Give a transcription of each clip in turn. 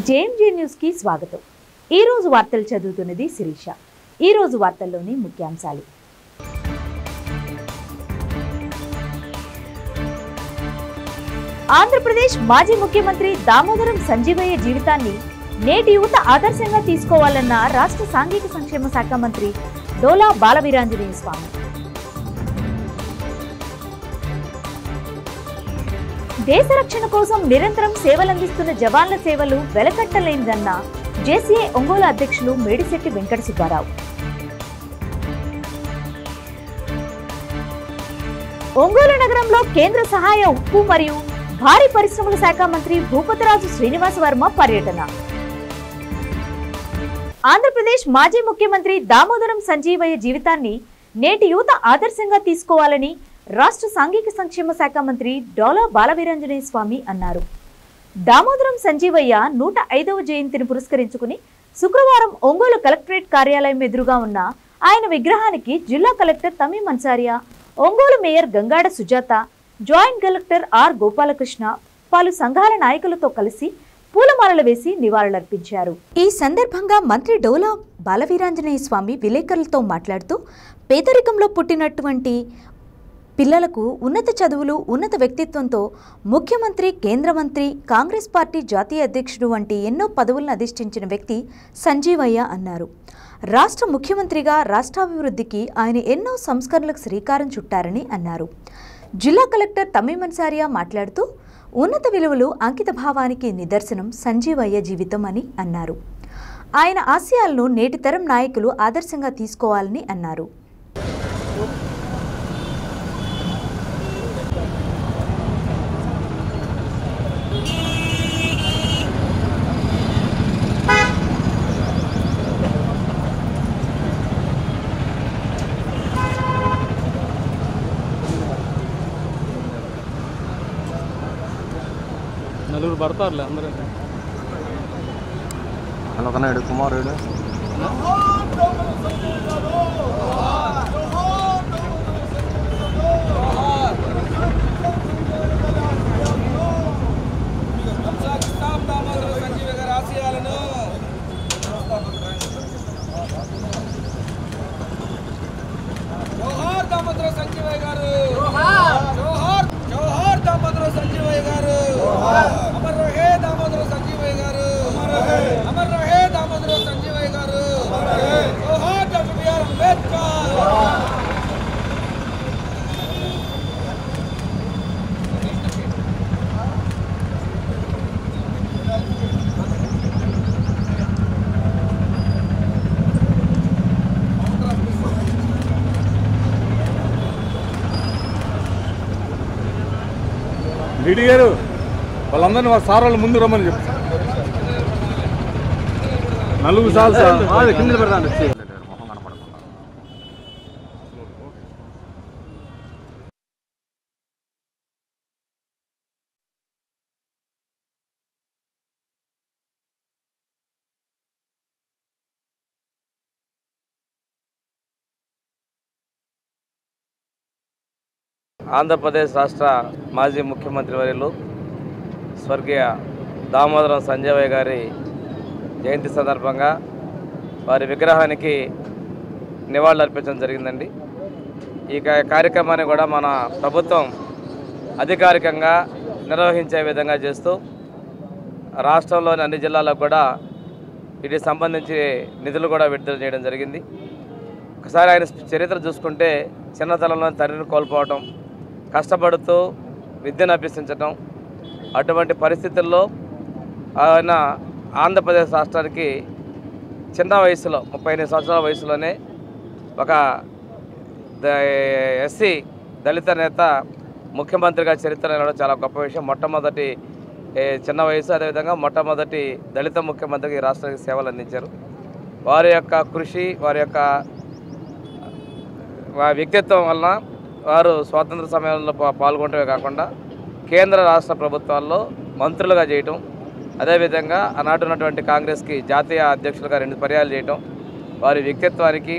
JMJ news కి స్వాగతం। ఈ రోజు వార్తలు చదువుతున్నది శిరీష। ఈ రోజు వార్తల్లోని ముఖ్యాంశాలు। ఆంధ్రప్రదేశ్ మాజీ ముఖ్యమంత్రి దామోదరం సంజీవయ్య జీవితాన్ని నేటి యువత ఆదర్శంగా తీసుకోవాలన్న రాష్ట్ర సాంఘిక సంక్షేమ శాఖ మంత్రి డోలా బాలవీరాంజనేయ స్వామి। దేశ రక్షణ కోసం నిరంతరం సేవలందిస్తున్న జవాన్ల సేవలు వెలకట్టలేనిదన్న జేసీఏ ఒంగోలు అధ్యక్షులు మేడిశెట్టి వెంకట సుబ్బారావు। ఒంగోలు నగరంలో కేంద్ర సహాయ ఉప్పు మరియు భారీ పరిశ్రమల శాఖ మంత్రి భూపతిరాజు శ్రీనివాస వర్మ పర్యటన। ఆంధ్రప్రదేశ్ మాజీ ముఖ్యమంత్రి దామోదరం సంజీవయ్య జీవితాన్ని నేటి యువత ఆదర్శంగా తీసుకోవాలని రాష్ట్ర సాంఘిక సంక్షేమ శాఖ మంత్రి డోలా బాలవీరాంజనేయ స్వామి అన్నారు। దామోదరం సంజీవయ్య 105వ జయంతిని పురస్కరించుకుని శుక్రవారం ఒంగోలు కలెక్టరేట్ కార్యాలయం ఎదురుగా ఉన్న ఆయన విగ్రహానికి జిల్లా collector Tamim Ansariya, Ongole mayor Gangada Sujatha, joint collector R Gopalakrishna, పలు సంఘాల నాయకులతో కలిసి పూలమాలలు వేసి నివాళులర్పించారు। ఈ సందర్భంగా మంత్రి డోలా బాలవీరాంజనేయ స్వామి విలేకరులతో మాట్లాడుతూ పేదరికంలో పుట్టినటువంటి పిల్లలకు ఉన్నత చదువులు, ఉన్నత వ్యక్తిత్వంతో ముఖ్యమంత్రి, కేంద్ర మంత్రి, కాంగ్రెస్ పార్టీ జాతీయ అధ్యక్షుడు వంటి ఎన్నో పదవులను అధిష్ఠించిన వ్యక్తి సంజీవయ్య అన్నారు। రాష్ట్ర ముఖ్యమంత్రిగా రాష్ట్రాభివృద్ధికి ఆయన ఎన్నో సంస్కరణలకు శ్రీకారం చుట్టారని అన్నారు। జిల్లా కలెక్టర్ తమీం అన్సారియా మాట్లాడుతూ ఉన్నత విలువలు, అంకిత భావానికి నిదర్శనం సంజీవయ్య జీవితం అని అన్నారు। ఆయన ఆశయాలను నేటి తరం నాయకులు ఆదర్శంగా తీసుకోవాలని అన్నారు। నలుగురు పడతారులే అందరూ అన్నకన్నాడు కుమారుడు సంజీవయ్య గారు జోహార్ దామోదరం సంజీవయ్య గారు అమర్ రహే దామోదరం సంజీవయ్య గారు అమర్ రహే దామోదరం సంజీవయ్య గారు జోహార్ డాక్టర్ బిఆర్ అంబేద్కర్। డీడీ గారు వాళ్ళందరినీ వాళ్ళ సార్ వాళ్ళు ముందు రమ్మని చెప్పు। నలుగురు సార్లు సార్ కింద పెడతాను। ఆంధ్రప్రదేశ్ రాష్ట్ర మాజీ ముఖ్యమంత్రి వర్యులు స్వర్గీయ దామోదరం సంజీవయ్య గారి జయంతి సందర్భంగా వారి విగ్రహానికి నివాళులు అర్పించడం జరిగిందండి। ఈ కార్యక్రమాన్ని కూడా మన ప్రభుత్వం అధికారికంగా నిర్వహించే విధంగా చేస్తూ రాష్ట్రంలోని అన్ని జిల్లాలకు కూడా వీటికి సంబంధించి నిధులు కూడా విడుదల చేయడం జరిగింది। ఒకసారి ఆయన చరిత్ర చూసుకుంటే చిన్నతనంలో తండ్రిని కోల్పోవటం, కష్టపడుతూ విద్యను అభ్యసించడం, అటువంటి పరిస్థితుల్లో ఆయన ఆంధ్రప్రదేశ్ రాష్ట్రానికి చిన్న వయసులో 38 సంవత్సరాల వయసులోనే ఒక ఎస్సీ దళిత నేత ముఖ్యమంత్రిగా చరిత్ర నిలవడం చాలా గొప్ప విషయం। మొట్టమొదటి చిన్న వయసు, అదేవిధంగా మొట్టమొదటి దళిత ముఖ్యమంత్రికి ఈ రాష్ట్రానికి సేవలు అందించారు। వారి యొక్క కృషి, వారి యొక్క వ్యక్తిత్వం వలన వారు స్వాతంత్ర సమయంలో పాల్గొనటమే కాకుండా కేంద్ర రాష్ట్ర ప్రభుత్వాల్లో మంత్రులుగా చేయటం, అదేవిధంగా ఆనాటి ఉన్నటువంటి కాంగ్రెస్కి జాతీయ అధ్యక్షులుగా 2 పర్యాలు చేయటం వారి వ్యక్తిత్వానికి,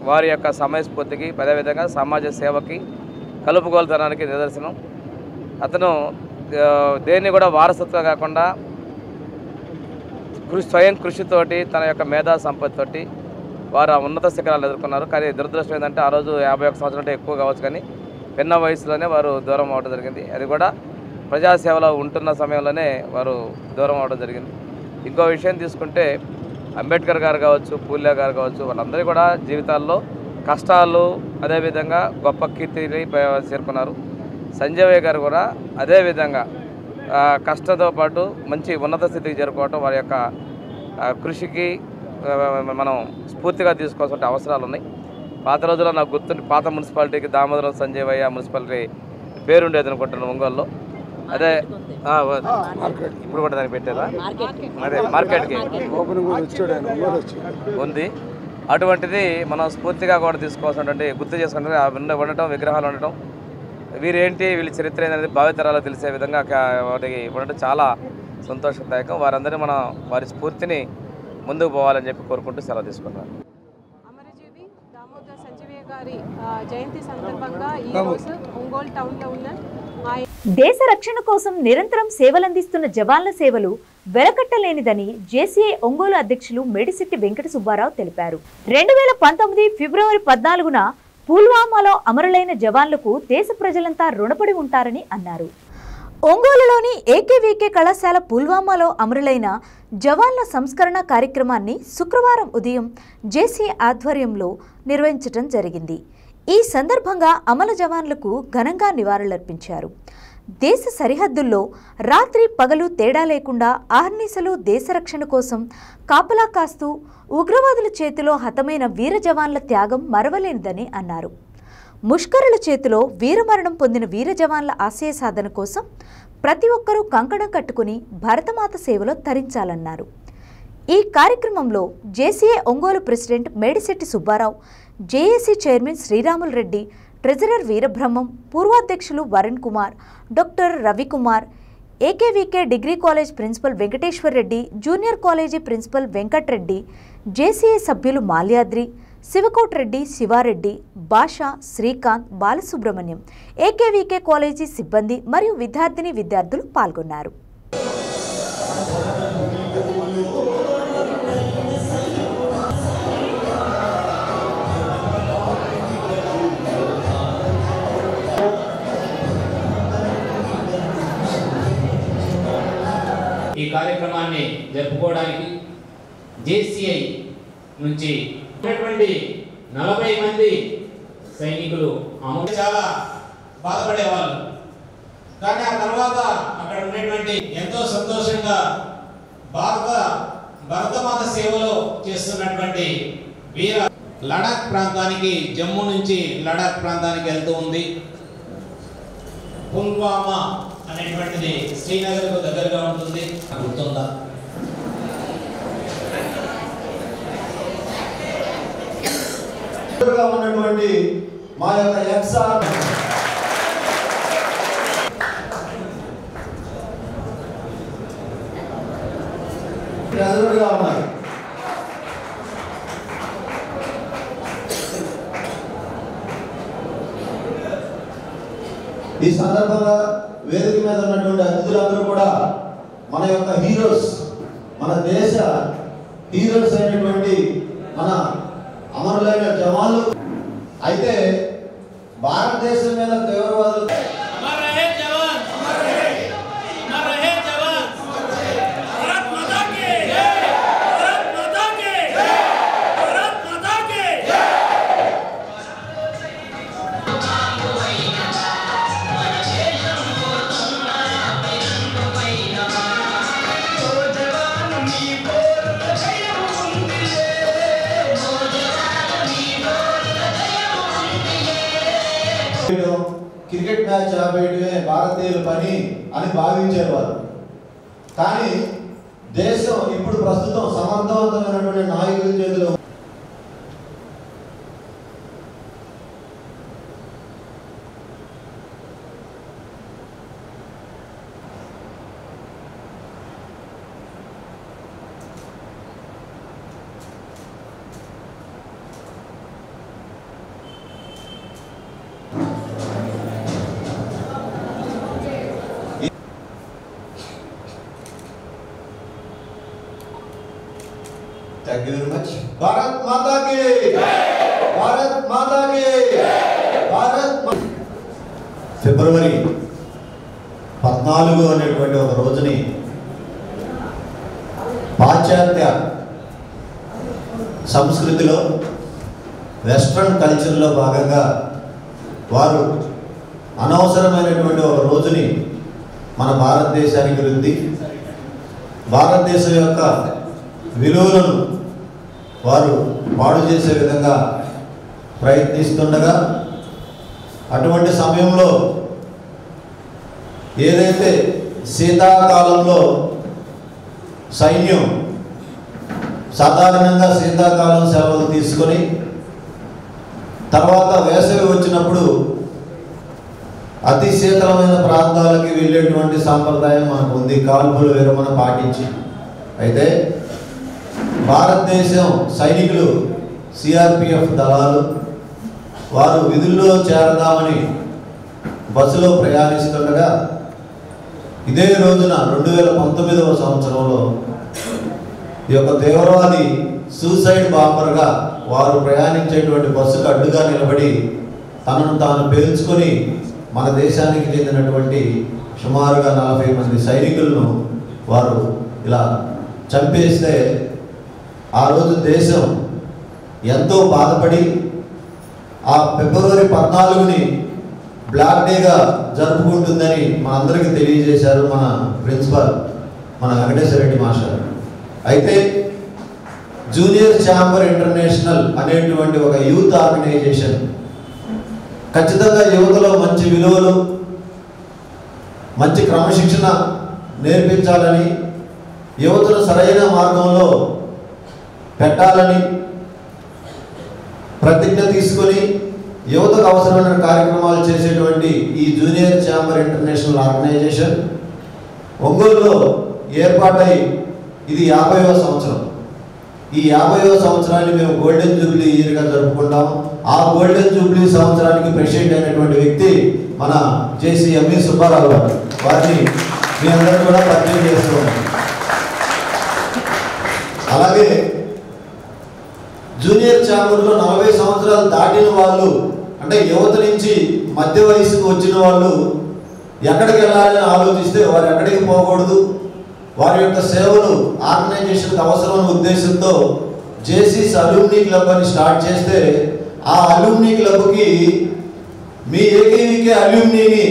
వారి యొక్క సమయస్ఫూర్తికి, అదేవిధంగా సమాజ సేవకి, కలుపుగోలుతనానికి నిదర్శనం। అతను దేన్ని కూడా వారసత్వం కాకుండా స్వయం కృషితోటి తన యొక్క మేధా సంపత్తితోటి వారు ఆ ఉన్నత శిఖరాలు ఎదుర్కొన్నారు. కానీ దురదృష్టం ఏంటంటే ఆ రోజు 51 సంవత్సరాలు అంటే ఎక్కువ కావచ్చు, కానీ చిన్న వయసులోనే వారు దూరం అవడం జరిగింది. అది కూడా ప్రజాసేవలో ఉంటున్న సమయంలోనే వారు దూరం అవడం జరిగింది. ఇంకో విషయం తీసుకుంటే అంబేద్కర్ గారు కావచ్చు, పూలే గారు కావచ్చు, వాళ్ళందరూ కూడా జీవితాల్లో కష్టాలు అదేవిధంగా గొప్ప కీర్తిని చేరుకున్నారు. సంజయ్ గారు కూడా అదేవిధంగా కష్టంతో పాటు మంచి ఉన్నత స్థితికి చేరుకోవటం వారి యొక్క కృషికి మనం స్ఫూర్తిగా తీసుకోవాల్సిన అవసరాలు ఉన్నాయి. పాత రోజుల్లో నాకు గుర్తుండి పాత మున్సిపాలిటీకి దామోదరం సంజయ్ మున్సిపాలిటీ పేరుండేది అనుకుంటున్నాను ఒంగోలులో. అదే ఇప్పుడు కూడా దానికి పెట్టారా? అదే మార్కెట్కి ఉంది. అటువంటిది మనం స్ఫూర్తిగా కూడా తీసుకోవాల్సినటువంటి గుర్తు చేసుకుంటే ఉండటం, విగ్రహాలు ఉండటం, వీరేంటి వీళ్ళ చరిత్ర అనేది భావితరాలకు తెలిసే విధంగా వాటికి ఉండటం చాలా సంతోషదాయకం. వారందరినీ మనం వారి స్ఫూర్తిని ముందుకు పోవాలని చెప్పి కోరుకుంటూ సెలవు తీసుకున్నాను. అమరజీవి దామోదర సంజీవయ్య గారి జయంతి సందర్భంగా ఈ రోజు ఒంగోలు టౌన్లో ఉన్న దేశ రక్షణ కోసం నిరంతరం సేవలందిస్తున్న జవాన్ల సేవలు వెలకట్టలేనిదని జేసీఐ ఒంగోలు అధ్యక్షులు మేడిశెట్టి వెంకట సుబ్బారావు తెలిపారు. 2019 ఫిబ్రవరి 14న పుల్వామాలో అమరులైన జవాన్లకు దేశ ప్రజలంతా రుణపడి ఉంటారని అన్నారు. ఒంగోలులోని ఏకేవీకే కళాశాల పుల్వామాలో అమరులైన జవాన్ల సంస్కరణ కార్యక్రమాన్ని శుక్రవారం ఉదయం జేసీఐ ఆధ్వర్యంలో నిర్వహించడం జరిగింది. ఈ సందర్భంగా అమర జవాన్లకు ఘనంగా నివాళులర్పించారు. దేశ సరిహద్దుల్లో రాత్రి పగలు తేడా లేకుండా ఆహర్నిశలు దేశ రక్షణ కోసం కాపలా కాస్తూ ఉగ్రవాదుల చేతిలో హతమైన వీర జవాన్ల త్యాగం మరవలేనిదని అన్నారు. ముష్కరుల చేతిలో వీరమరణం పొందిన వీర జవాన్ల ఆశయ సాధన కోసం ప్రతి ఒక్కరూ కంకణం కట్టుకుని భరతమాత సేవలో తరించాలన్నారు. ఈ కార్యక్రమంలో JCI Ongole president Medisetti Subbarao, JAC chairman Sriramulu Reddy, treasurer Veerabrahmam, పూర్వాధ్యక్షులు Varun Kumar, doctor Ravikumar, AKVK degree college principal Venkateswar Reddy, junior college principal Venkatreddy, JCI సభ్యులు మాల్యాద్రి, శివకోట్ రెడ్డి, శివారెడ్డి, భాషా, శ్రీకాంత్, బాలసుబ్రహ్మణ్యం, ఏకేవీకే కాలేజీ సిబ్బంది మరియు విద్యార్థులు పాల్గొన్నారు. ఈ కార్యక్రమాన్ని జరుపుకోవడానికి జేసీఐ నుంచి ఉన్నటువంటి 40 మంది సైనికులు చాలా బాధపడేవాళ్ళు. కానీ ఆ తర్వాత అక్కడ ఉన్నటువంటి ఎంతో సంతోషంగా భరతమాత సేవలో చేస్తున్నటువంటి వీర లడాక్ ప్రాంతానికి, జమ్మూ నుంచి లడాక్ ప్రాంతానికి వెళ్తూ ఉంది. పుల్వామా అనేటువంటిది శ్రీనగర్కు దగ్గరగా ఉంటుంది, గుర్తుందా? ఉన్నటువంటి మా యొక్క ఎక్సార్ ఉన్నారు. ఈ సందర్భంగా వేదిక మీద ఉన్నటువంటి అతిథులందరూ కూడా మన యొక్క హీరోస్, మన దేశ హీరోస్ అయినటువంటి మన అమరులైన జవాన్లు. అయితే భారతదేశం మీద తీవ్రవాదులు క్రికెట్ మ్యాచ్ ఆపేయడమే భారతీయుల పని అని భావించేవారు. కానీ దేశం ఇప్పుడు ప్రస్తుతం సమర్థవంతమైనటువంటి నాయకుల చేతిలో thank you very much. Bharat మాతాకి భారత్ మాతాకి భారత్. ఫిబ్రవరి 14 అనేటువంటి ఒక రోజుని పాశ్చాత్య సంస్కృతిలో వెస్ట్రన్ కల్చర్లో భాగంగా వారు అనవసరమైనటువంటి ఒక రోజుని మన భారతదేశానికి రుద్ది భారతదేశం యొక్క విలువలను వారు పాడు చేసే విధంగా ప్రయత్నిస్తుండగా అటువంటి సమయంలో ఏదైతే శీతాకాలంలో సైన్యం సాధారణంగా శీతాకాలం సెలవులు తీసుకొని తర్వాత వేసవి వచ్చినప్పుడు అతి శీతలమైన ప్రాంతాలకి వెళ్ళేటువంటి సాంప్రదాయం మనకు ఉంది, కాల్పుల విరమణ పాటించి. అయితే భారతదేశం సైనికులు సిఆర్పిఎఫ్ దళాలు వారు విధుల్లో చేరదామని బస్సులో ప్రయాణిస్తుండగా ఇదే రోజున 2019వ సంవత్సరంలో ఈ యొక్క తీవ్రవాది సూసైడ్ బాంబర్గా వారు ప్రయాణించేటువంటి బస్సుకు అడ్డుగా నిలబడి తనను తాను పేల్చుకొని మన దేశానికి చెందినటువంటి సుమారుగా 40 మంది సైనికులను వారు ఇలా చంపేస్తే ఆ రోజు దేశం ఎంతో బాధపడి ఆ ఫిబ్రవరి 14ని బ్లాక్ డేగా జరుపుకుంటుందని మనందరికీ తెలియజేశారు మన ప్రిన్సిపల్ మన వెంకటేశ్వర రెడ్డి మాస్టర్. అయితే జూనియర్ ఛాంబర్ ఇంటర్నేషనల్ అనేటువంటి ఒక యూత్ ఆర్గనైజేషన్ ఖచ్చితంగా యువతలో మంచి విలువలు మంచి క్రమశిక్షణ నేర్పించాలని యువతను సరైన మార్గంలో పెట్టాలని ప్రతిజ్ఞ తీసుకొని యువతకు అవసరమైన కార్యక్రమాలు చేసేటువంటి ఈ జూనియర్ ఛాంబర్ ఇంటర్నేషనల్ ఆర్గనైజేషన్ ఒంగోలులో ఏర్పాటై ఇది 50వ సంవత్సరం. ఈ 50వ సంవత్సరాన్ని మేము గోల్డెన్ జూబ్లీ ఇయర్గా జరుపుకుంటాం. ఆ గోల్డెన్ జూబ్లీ సంవత్సరానికి ప్రెసిడెంట్ అయినటువంటి వ్యక్తి మన జేసీ సుబ్బారావు గారు. వారిని మీ అందరూ కూడా పరిచయం చేస్తున్నాం. అలాగే జూనియర్ ఛాంబర్లో 40 సంవత్సరాలు దాటిన వాళ్ళు అంటే యువత నుంచి మధ్య వయసుకు వచ్చిన వాళ్ళు ఎక్కడికి వెళ్ళాలని ఆలోచిస్తే వారు ఎక్కడికి పోకూడదు, వారి యొక్క సేవలు ఆర్గనైజేషన్కి అవసరమైన ఉద్దేశంతో జేసీస్ అలూమ్నీ క్లబ్ అని స్టార్ట్ చేస్తే ఆ అలూమ్నీ క్లబ్కి మీ ఏకేవికే అలూమ్నీని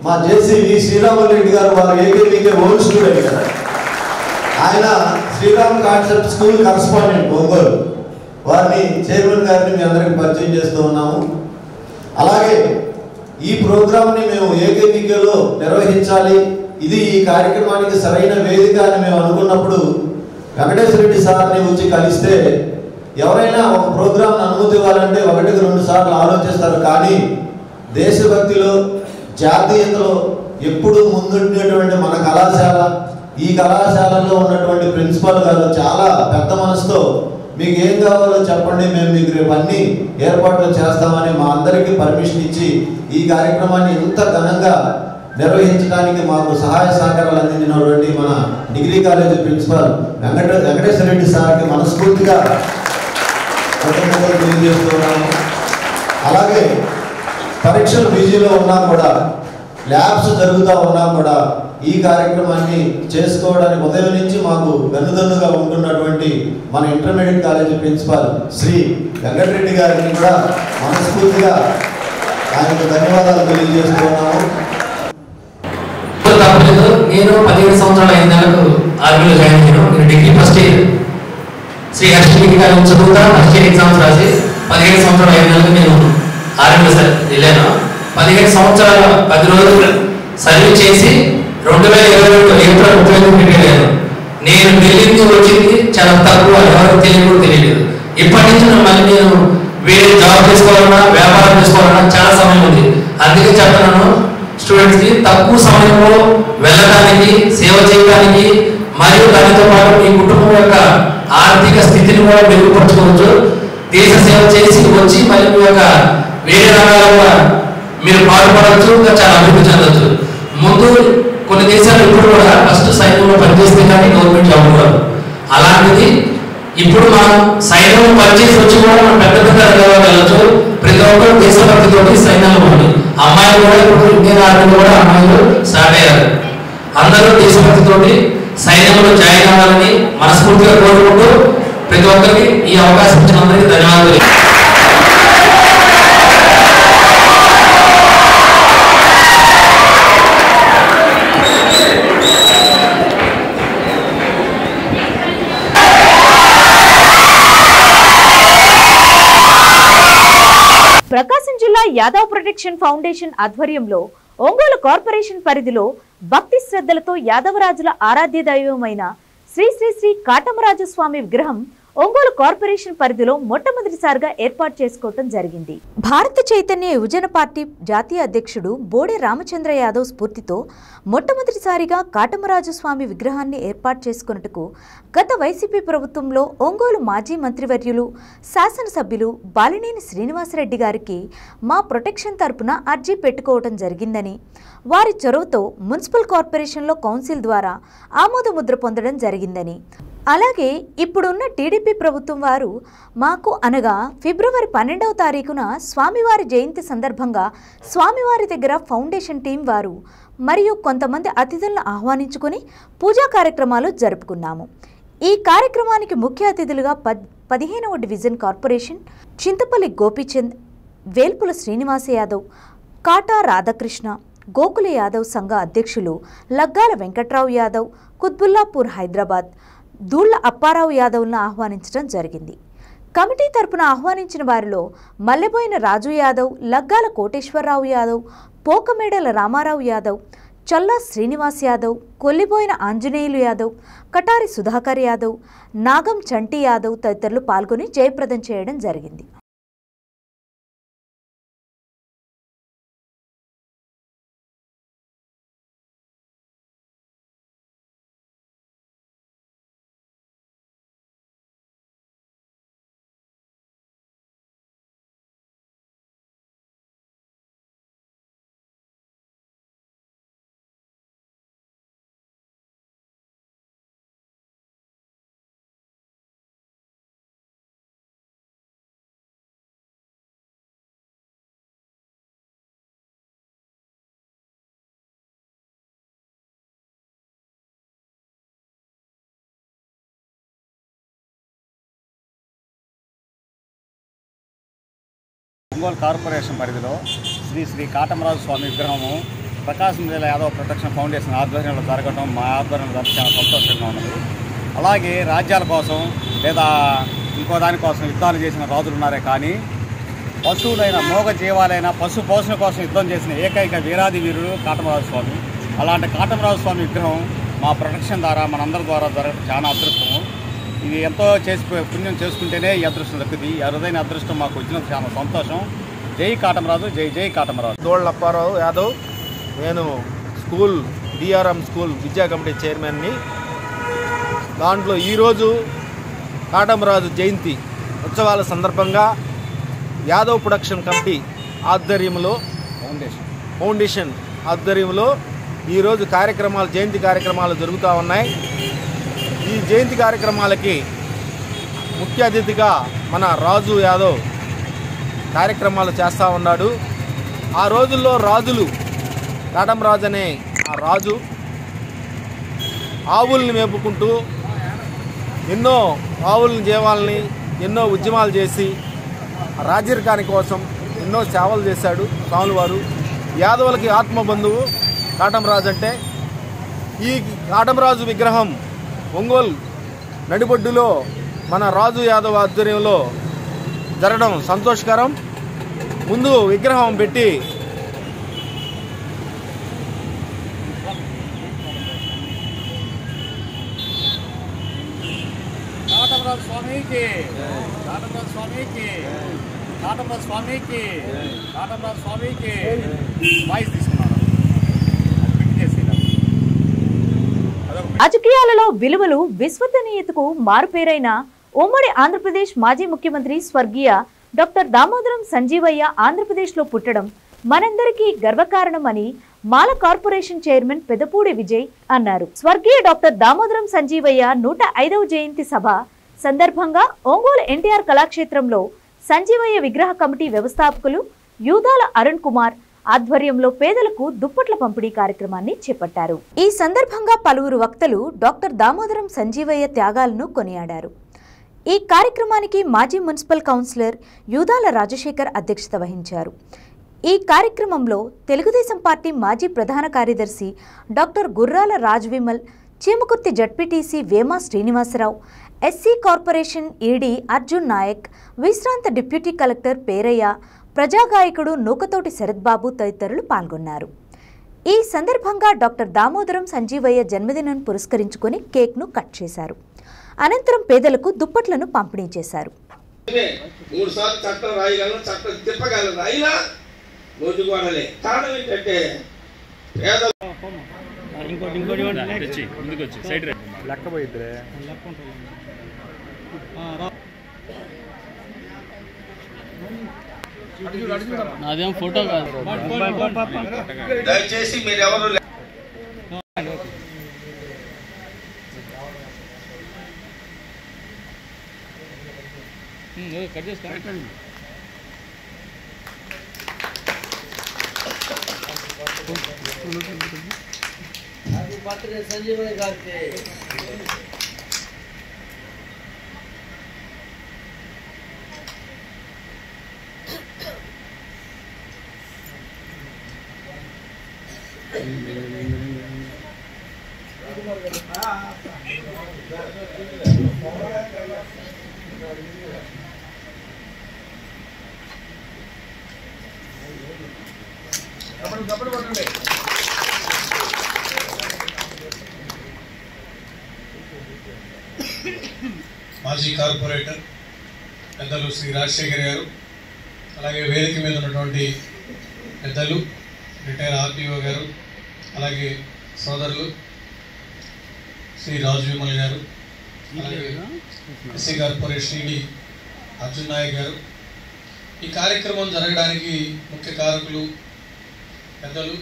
మా జేసీ శ్రీరామరెడ్డి గారు వారు ఏకేవికే ఓల్డ్ స్టూడెంట్ కదా, ఆయన Sriram concept school correspondent Ongole. వారిని చైర్మన్ గారిని మీ అందరికి పరిచయం చేస్తూ ఉన్నాము. అలాగే ఈ ప్రోగ్రామ్ని మేము ఏకేవికేలో నిర్వహించాలి, ఇది ఈ కార్యక్రమానికి సరైన వేదిక అని మేము అనుకున్నప్పుడు వెంకటేశ్వర రెడ్డి సార్ని వచ్చి కలిస్తే ఎవరైనా ఒక ప్రోగ్రామ్ని అనుమతి ఇవ్వాలంటే 1-2 సార్లు ఆలోచిస్తారు. కానీ దేశభక్తిలో జాతీయతలో ఎప్పుడు ముందుండేటువంటి మన కళాశాల, ఈ కళాశాలలో ఉన్నటువంటి ప్రిన్సిపల్ గారు చాలా పెద్ద మనసుతో మీకు ఏం కావాలో చెప్పండి, మేము మీకు రేపు అన్ని ఏర్పాట్లు చేస్తామని మా అందరికీ పర్మిషన్ ఇచ్చి ఈ కార్యక్రమాన్ని ఇంత ఘనంగా నిర్వహించడానికి మాకు సహాయ సహకారాలు అందించినటువంటి మన degree college principal Venkateswara Reddy సార్కి మనస్ఫూర్తిగా కృతజ్ఞతలు తెలియజేస్తున్నాము. అలాగే పరీక్షలు బిజీలో ఉన్నా కూడా, ల్యాబ్స్ జరుగుతూ ఉన్నా కూడా ఈ కార్యక్రమాన్ని చేసుకోవడానికి ఉదయం నుంచి మాకు వెన్నుదన్నుగా ఉంటున్నటువంటి మన intermediate college principal Sri Venkatareddy గారిని కూడా మనస్ఫూర్తిగా ఆయనకు ధన్యవాదాలు తెలియజేస్తున్నాము. నేను 17 సంవత్సరాల 5 నెలలకు ఆర్మీలో జాయిన్ అయ్యాను. నేను డిగ్రీ ఫస్ట్ ఇయర్ శ్రీ హర్షిరెడ్డి గారు చదువుతా ఫస్ట్ ఇయర్ ఎగ్జామ్స్ రాసి 17 సంవత్సరాల 5 నెలలకు నేను ఆర్మీలో వెళ్ళాను. 17 సంవత్సరాల 10 రోజులు సర్వీస్ చేసి 2022 ఏప్రిల్ 35 వెళ్ళాను. నేను వెళ్ళింది వచ్చింది చాలా తక్కువ, ఎవరికి తెలియలేదు. ఇప్పటి నుంచి మళ్ళీ నేను వేరే జాబ్ చేసుకోవాలన్నా వ్యాపారం చేసుకోవాలన్నా చాలా సమయం ఉంది. అందుకే చెప్తున్నాను స్టూడెంట్స్కి, తక్కువ సమయంలో వెళ్ళడానికి, సేవ చేయడానికి మరియు దానితో పాటు మీ కుటుంబం యొక్క ఆర్థిక స్థితిని కూడా మెరుగుపరచుకోవచ్చు. దేశ సేవ చేసి వచ్చి మళ్ళీ మీ యొక్క వేరే రంగాల్లో మీరు పాటుపడవచ్చు, ఇంకా చాలా అభివృద్ధి చెందవచ్చు. ముందు కొన్ని దేశాలు ఇప్పుడు కూడా ఫస్ట్ సైన్యంలో పనిచేస్తే కానీ గవర్నమెంట్ జాబ్ రాదు. అలాంటిది ఇప్పుడు మనం సైన్యం పనిచేసి వచ్చి కూడా మనం పెద్ద పెద్ద రంగాల్లో వెళ్ళచ్చు. ప్రతి ఒక్కరు దేశభక్తితోటి సైన్యంలో ఉంది. అమ్మాయిలు కూడా ఇప్పుడు ఇండియన్ ఆర్మీలో కూడా అమ్మాయిలు స్టార్ట్ అయ్యారు. అందరూ దేశభక్తితోటి సైన్యంలో జాయిన్ అవ్వాలని మనస్ఫూర్తిగా కోరుకుంటూ ప్రతి ఒక్కరికి ఈ అవకాశం ఇచ్చిన అందరికీ ధన్యవాదాలు. ప్రకాశం జిల్లా యాదవ్ ప్రొటెక్షన్ ఫౌండేషన్ ఆధ్వర్యంలో ఒంగోలు కార్పొరేషన్ పరిధిలో భక్తి శ్రద్ధలతో యాదవరాజుల ఆరాధ్య దైవమైన శ్రీ శ్రీ శ్రీ కాటమరాజు స్వామి విగ్రహం ఒంగోలు కార్పొరేషన్ పరిధిలో మొట్టమొదటిసారిగా ఏర్పాటు చేసుకోవడం జరిగింది. భారత చైతన్య యువజన పార్టీ జాతీయ అధ్యక్షుడు బోడే రామచంద్ర యాదవ్ స్ఫూర్తితో మొట్టమొదటిసారిగా కాటమరాజు స్వామి విగ్రహాన్ని ఏర్పాటు చేసుకున్నట్టుకు గత వైసీపీ ప్రభుత్వంలో ఒంగోలు మాజీ మంత్రివర్యులు శాసనసభ్యులు బాలినేని శ్రీనివాసరెడ్డి గారికి మా ప్రొటెక్షన్ తరపున అర్జీ పెట్టుకోవడం జరిగిందని, వారి చొరవతో మున్సిపల్ కార్పొరేషన్లో కౌన్సిల్ ద్వారా ఆమోద ముద్ర పొందడం జరిగిందని, అలాగే ఇప్పుడున్న టీడీపీ ప్రభుత్వం వారు మాకు అనగా ఫిబ్రవరి 12వ తారీఖున స్వామివారి జయంతి సందర్భంగా స్వామివారి దగ్గర ఫౌండేషన్ టీం వారు మరియు కొంతమంది అతిథులను ఆహ్వానించుకొని పూజా కార్యక్రమాలు జరుపుకున్నాము. ఈ కార్యక్రమానికి ముఖ్య అతిథులుగా 15వ డివిజన్ కార్పొరేషన్ చింతపల్లి గోపీచంద్, వేల్పుల శ్రీనివాస యాదవ్, కాటా రాధాకృష్ణ, గోకుల యాదవ్ సంఘ అధ్యక్షులు లగ్గాల వెంకట్రావు యాదవ్, కుత్బుల్లాపూర్ హైదరాబాద్, దూళ్ల అప్పారావు యాదవ్ను ఆహ్వానించడం జరిగింది. కమిటీ తరపున ఆహ్వానించిన వారిలో మల్లెబోయిన రాజు యాదవ్, లగ్గాల కోటేశ్వరరావు యాదవ్, పోకమేడల రామారావు యాదవ్, చల్లా శ్రీనివాస్ యాదవ్, కొల్లిబోయిన ఆంజనేయులు యాదవ్, కటారి సుధాకర్ యాదవ్, నాగం చంటి యాదవ్ తదితరులు పాల్గొని జయప్రదం చేయడం జరిగింది. ఒంగోలు కార్పొరేషన్ పరిధిలో శ్రీ శ్రీ కాటమరాజు స్వామి విగ్రహము ప్రకాశం జిల్లా యాదవ్ ప్రొటెక్షన్ ఫౌండేషన్ ఆధ్వర్యంలో జరగడం మా ఆధ్వర్యంలో జరగడం చాలా సంతోషంగా ఉన్నది. అలాగే రాజ్యాల కోసం లేదా ఇంకో దానికోసం యుద్ధాలు చేసిన రాజులు ఉన్నారే కానీ పశువులైన మోగ జీవాలైన పశు పోషణ కోసం యుద్ధం చేసిన ఏకైక వీరాది వీరుడు కాటమరాజు స్వామి. అలాంటి కాటమరాజు స్వామి విగ్రహం మా ప్రొటెక్షన్ ద్వారా మనందరి ద్వారా జరగడం చాలా అదృష్టము. ఇది ఎంతో పుణ్యం చేసుకుంటేనే ఈ అదృష్టం దక్కుతుంది. ఈ అరుదైన అదృష్టం మాకు వచ్చినందుకు చాలా సంతోషం. జై కాటమరాజు, జై జై కాటమరాజు. దూళ్ల అప్పారావు యాదవ్, నేను స్కూల్ డిఆర్ఎం స్కూల్ విద్యా కమిటీ చైర్మన్ని. దాంట్లో ఈరోజు కాటమరాజు జయంతి ఉత్సవాల సందర్భంగా యాదవ్ ప్రొడక్షన్ కమిటీ ఆధ్వర్యంలో ఫౌండేషన్ ఆధ్వర్యంలో ఈరోజు జయంతి కార్యక్రమాలు జరుగుతూ ఉన్నాయి. ఈ జయంతి కార్యక్రమాలకి ముఖ్య అతిథిగా మన రాజు యాదవ్ కార్యక్రమాలు చేస్తూ ఉన్నాడు. ఆ రోజుల్లో రాజులు, కాటమరాజు అనే ఆ రాజు ఆవుల్ని మేపుకుంటూ ఎన్నో ఆవుల్ని జీవాలని ఎన్నో ఉద్యమాలు చేసి రాజరికాని కోసం ఎన్నో సేవలు చేశాడు స్వాముల వారు. యాదవులకి ఆత్మబంధువు కాటమరాజు అంటే. ఈ కాటమరాజు విగ్రహం ఒంగోలు నడిబొడ్డులో మన రాజు యాదవ్ ఆధ్వర్యంలో జరగడం సంతోషకరం. ముందు విగ్రహం పెట్టి కాటమరాజు స్వామికి, కాటమరాజు స్వామికి, కాటమరాజు స్వామికి, కాటమరాజు స్వామికి వాయిస్ తీసుకున్నారు. రాజకీయాలలో విలువలు విశ్వసనీయతకు మారుపేరైన ఉమ్మడి ఆంధ్రప్రదేశ్ మాజీ ముఖ్యమంత్రి స్వర్గీయ డాక్టర్ దామోదరం సంజీవయ్య ఆంధ్రప్రదేశ్లో పుట్టడం మనందరికీ గర్వకారణమని మాల కార్పొరేషన్ చైర్మన్ పెదపూడి విజయ్ అన్నారు. స్వర్గీయ డాక్టర్ దామోదరం సంజీవయ్య 105వ జయంతి సభ సందర్భంగా ఒంగోలు ఎన్టీఆర్ కళాక్షేత్రంలో సంజీవయ్య విగ్రహ కమిటీ వ్యవస్థాపకులు యూదాల అరుణ్ కుమార్ ఆధ్వర్యంలో పేదలకు దుప్పట్ల పంపిణీ కార్యక్రమాన్ని చేపట్టారు. ఈ సందర్భంగా పలువురు వక్తలు డాక్టర్ దామోదరం సంజీవయ్య త్యాగాలను కొనియాడారు. ఈ కార్యక్రమానికి మాజీ మున్సిపల్ కౌన్సిలర్ యూదాల రాజశేఖర్ అధ్యక్షత వహించారు. ఈ కార్యక్రమంలో తెలుగుదేశం పార్టీ మాజీ ప్రధాన కార్యదర్శి doctor Gurrala Rajvimal, Chimakurthi ZPTC Vema Srinivasarao, SC corporation ED Arjun Nayak, విశ్రాంత డిప్యూటీ కలెక్టర్ పేరయ్య, ప్రజాగాయకుడు నూకతోటి శరత్బాబు తదితరులు పాల్గొన్నారు. ఈ సందర్భంగా డాక్టర్ దామోదరం సంజీవయ్య జన్మదినాన్ని పురస్కరించుకుని కేక్ను కట్ చేశారు. అనంతరం పేదలకు దుప్పట్లను పంపిణీ చేశారు. నాదేం ఫోటో కాదు, దయచేసి మీరు ఎవరు కట్ చేస్తా. సంజీవయ్య గారికి మాజీ కార్పొరేటర్ పెద్దలు శ్రీ రాజశేఖర్ గారు, అలాగే వేదిక మీద ఉన్నటువంటి పెద్దలు రిటైర్ ఆర్టీఓ గారు, అలాగే సోదరులు శ్రీ రాజ్విమల్ గారు, అలాగే SC corporation ED Arjun Nayak గారు, ఈ కార్యక్రమం జరగడానికి ముఖ్య కారకులు పెద్దలు.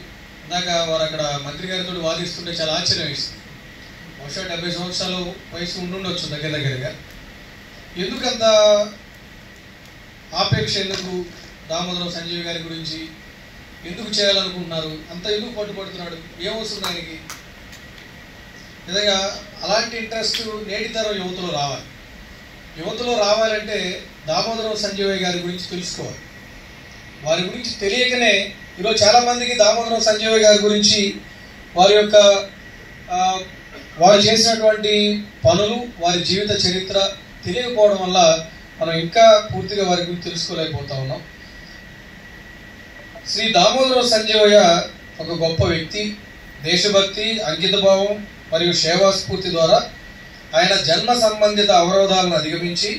ఇందాక వారు అక్కడ మంత్రి గారితో వాదిస్తుంటే చాలా ఆశ్చర్యం వేస్తుంది. బహుశా 70 సంవత్సరాలు వయసు ఉండుండొచ్చు దగ్గరగా. ఎందుకంత ఆపేక్ష, ఎందుకు దామోదరం సంజీవ్ గారి గురించి ఎందుకు చేయాలనుకుంటున్నారు, అంత ఎందుకు పట్టుబడుతున్నాడు, ఏమవుతుంది ఆయనకి? నిజంగా అలాంటి ఇంట్రెస్ట్ నేటి తరం యువతలో రావాలి. యువతలో రావాలంటే దామోదరం సంజీవయ్య గారి గురించి తెలుసుకోవాలి. వారి గురించి తెలియకనే ఈరోజు చాలామందికి దామోదరం సంజీవయ్య గారి గురించి వారు చేసినటువంటి పనులు, వారి జీవిత చరిత్ర తెలియకపోవడం వల్ల మనం ఇంకా పూర్తిగా వారి గురించి తెలుసుకోలేకపోతా ఉన్నాం. శ్రీ దామోదరం సంజీవయ్య ఒక గొప్ప వ్యక్తి. దేశభక్తి, అంకితభావం మరియు సేవాస్ఫూర్తి ద్వారా ఆయన జన్మ సంబంధిత అవరోధాలను అధిగమించి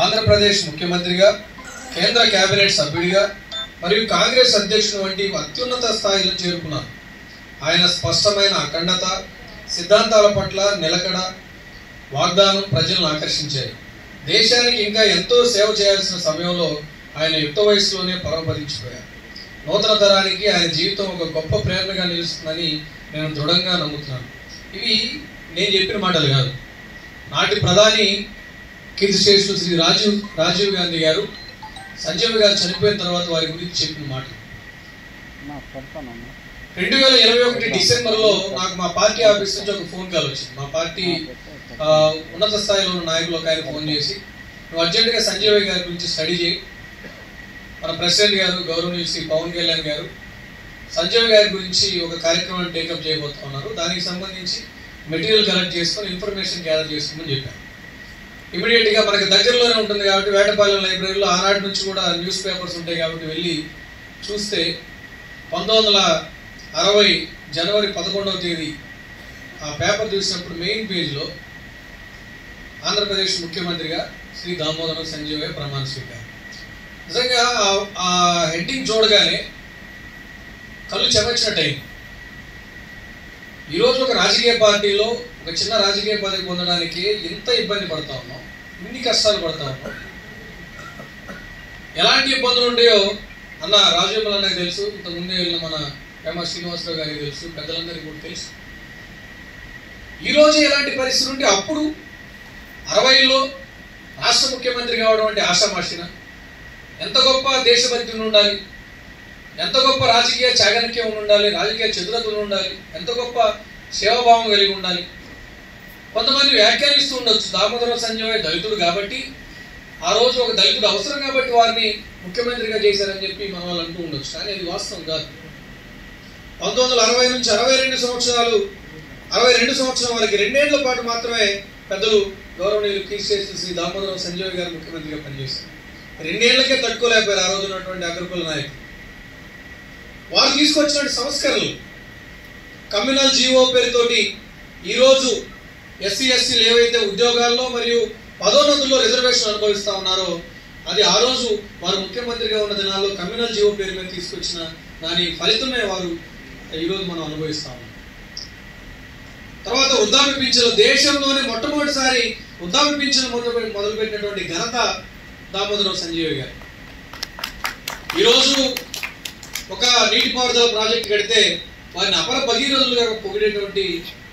ఆంధ్రప్రదేశ్ ముఖ్యమంత్రిగా, కేంద్ర కేబినెట్ సభ్యుడిగా మరియు కాంగ్రెస్ అధ్యక్షుడు వంటి అత్యున్నత స్థాయిలో చేరుకున్నారు. ఆయన స్పష్టమైన అఖండత, సిద్ధాంతాల పట్ల నిలకడ, వాగ్దానం ప్రజలను ఆకర్షించాయి. దేశానికి ఇంకా ఎంతో సేవ చేయాల్సిన సమయంలో ఆయన యుక్త వయసులోనే పరమపదించిపోయారు. నూతన తరానికి ఆయన జీవితం ఒక గొప్ప ప్రేరణగా నిలుస్తుందని నేను దృఢంగా నమ్ముతున్నాను. ఇవి నేను చెప్పిన మాటలు కాదు. నాటి ప్రధాని కీర్తిశేషులు శ్రీ రాజీవ్ గాంధీ గారు సంజీవ్ గారు చనిపోయిన తర్వాత వారి గురించి చెప్పిన మాటలు. 2021 డిసెంబర్లో నాకు మా పార్టీ ఆఫీస్ నుంచి ఒక ఫోన్ కాల్ వచ్చింది. మా పార్టీ ఉన్నత స్థాయిలో ఉన్న నాయకులు ఒక ఆయన ఫోన్ చేసి, నువ్వు అర్జెంటుగా సంజీవయ్య గారి గురించి స్టడీ చేయి. మన ప్రెసిడెంట్ గారు గౌరవనీయులు శ్రీ పవన్ కళ్యాణ్ గారు సంజీవయ్య గారి గురించి ఒక కార్యక్రమాన్ని టేకప్ చేయబోతున్నారు. దానికి సంబంధించి మెటీరియల్ కలెక్ట్ చేసుకొని ఇన్ఫర్మేషన్ గ్యాదర్ చేసుకోమని చెప్పారు. ఇమీడియట్గా మనకి దగ్గరలోనే ఉంటుంది కాబట్టి వేటపాలెం లైబ్రరీలో ఆనాటి నుంచి కూడా న్యూస్ పేపర్స్ ఉంటాయి కాబట్టి వెళ్ళి చూస్తే 1960 జనవరి 11వ తేదీ ఆ పేపర్ చూసినప్పుడు మెయిన్ పేజ్లో ఆంధ్రప్రదేశ్ ముఖ్యమంత్రిగా శ్రీ దామోదరం సంజీవయ్య ప్రమాణ స్వీకారం. నిజంగా ఆ హెడ్డింగ్ చూడగానే కళ్ళు చెమర్చినట్టయింది. ఈరోజు ఒక రాజకీయ పార్టీలో ఒక చిన్న రాజకీయ పదవి పొందడానికి ఎంత ఇబ్బంది పడతా ఉన్నాం, ఇన్ని కష్టాలు పడతా ఉన్నాం. ఎలాంటి ఇబ్బందులు ఉంటాయో అన్న రాజీవ్ అన్నకి తెలుసు, ఇంతకుముందే వెళ్ళిన మన వేమా శ్రీనివాసరావు గారికి తెలుసు, పెద్దలందరికీ కూడా తెలుసు. ఈరోజు ఎలాంటి పరిస్థితులు ఉంటే అప్పుడు 60లో రాష్ట్ర ముఖ్యమంత్రి కావడం అంటే ఆషామాషిన? ఎంత గొప్ప దేశభక్తి ఉండాలి, ఎంత గొప్ప రాజకీయ చాగనిక్యం ఉండాలి, రాజకీయ చతురతలు ఉండాలి, ఎంత గొప్ప సేవాభావం కలిగి ఉండాలి. కొంతమంది వ్యాఖ్యానిస్తూ ఉండొచ్చు, దామోదర సంజయ్ దళితుడు కాబట్టి, ఆ రోజు ఒక దళితుడు అవసరం కాబట్టి వారిని ముఖ్యమంత్రిగా చేశారని చెప్పి మన వాళ్ళు అంటూ ఉండొచ్చు. కానీ అది వాస్తవం కాదు. 1960 నుంచి 62 సంవత్సరం వరకు 2 ఏళ్ల పాటు మాత్రమే పెద్దలు గౌరవనీయులు కీర్తిశేషులు శ్రీ దామోదరం సంజయ్ గారు ముఖ్యమంత్రిగా పనిచేశారు. 2 ఏళ్లకే తట్టుకోలేకపోయారు ఆ రోజు ఉన్నటువంటి అగ్రకుల నాయకులు. వారు తీసుకొచ్చినటువంటి సంస్కరణలు, కమ్యూనల్ జీవో పేరుతోటి ఈరోజు ఎస్సీ ఎస్టీలు ఏవైతే ఉద్యోగాల్లో మరియు పదోన్నతుల్లో రిజర్వేషన్ అనుభవిస్తూ ఉన్నారో అది ఆ రోజు వారు ముఖ్యమంత్రిగా ఉన్న దినాల్లో కమ్యూనల్ జీవో పేరు మీద తీసుకొచ్చిన దాని ఫలితమే వారు ఈరోజు మనం అనుభవిస్తా ఉన్నాం. తర్వాత వృద్ధాప్య పింఛను, దేశంలోనే మొట్టమొదటిసారి వృద్ధాప్య పింఛను మొదలుపెట్టినటువంటి ఘనత దామోదరం సంజయ్ గారు. ఈరోజు ఒక నీటిపారుదల ప్రాజెక్టు కడితే వారిని అపర భగీరథులుగా పొగిడేటువంటి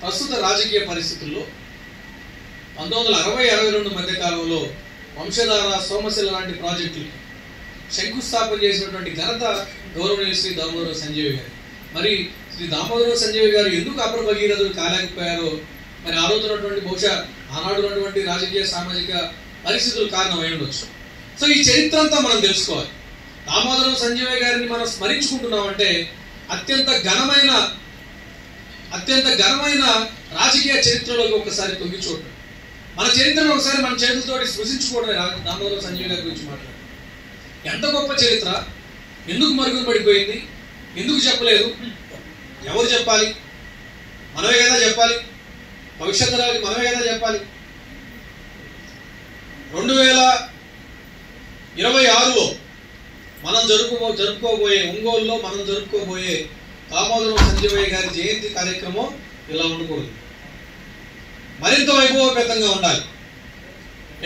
ప్రస్తుత రాజకీయ పరిస్థితుల్లో 1960-62 మధ్య కాలంలో వంశధార, సోమశిల లాంటి ప్రాజెక్టులకి శంకుస్థాపన చేసినటువంటి ఘనత గౌరవనీయ శ్రీ దామోదరం సంజయ్ గారు. మరి శ్రీ దామోదరం సంజయ్ గారు ఎందుకు అపర భగీరథులు కాలేకపోయారో మరి ఆ రోజు ఉన్నటువంటి బహుశా ఆనాడు ఉన్నటువంటి రాజకీయ సామాజిక పరిస్థితులు కారణమై ఉండొచ్చు. సో ఈ చరిత్ర అంతా మనం తెలుసుకోవాలి. దామోదరం సంజయ్ గారిని మనం స్మరించుకుంటున్నామంటే అత్యంత ఘనమైన రాజకీయ చరిత్రలోకి ఒకసారి తొంగి చూడండి. మన చరిత్రను ఒకసారి మన చేతులతోటి స్పృశించుకోవడమే దామోదరం సంజయ్ గారి గురించి మాట్లాడారు. ఎంత గొప్ప చరిత్ర, ఎందుకు మరుగున పడిపోయింది, ఎందుకు చెప్పలేదు, ఎవరు చెప్పాలి? మనమే కదా చెప్పాలి, భవిష్యత్ తరాలకి మనమే కదా చెప్పాలి. 2026లో మనం జరుపుకోబోయే ఒంగోలులో మనం జరుపుకోబోయే దామోదరం సంజయ్ గారి జయంతి కార్యక్రమం ఇలా ఉండకూడదు, మరింత వైభవపేతంగా ఉండాలి.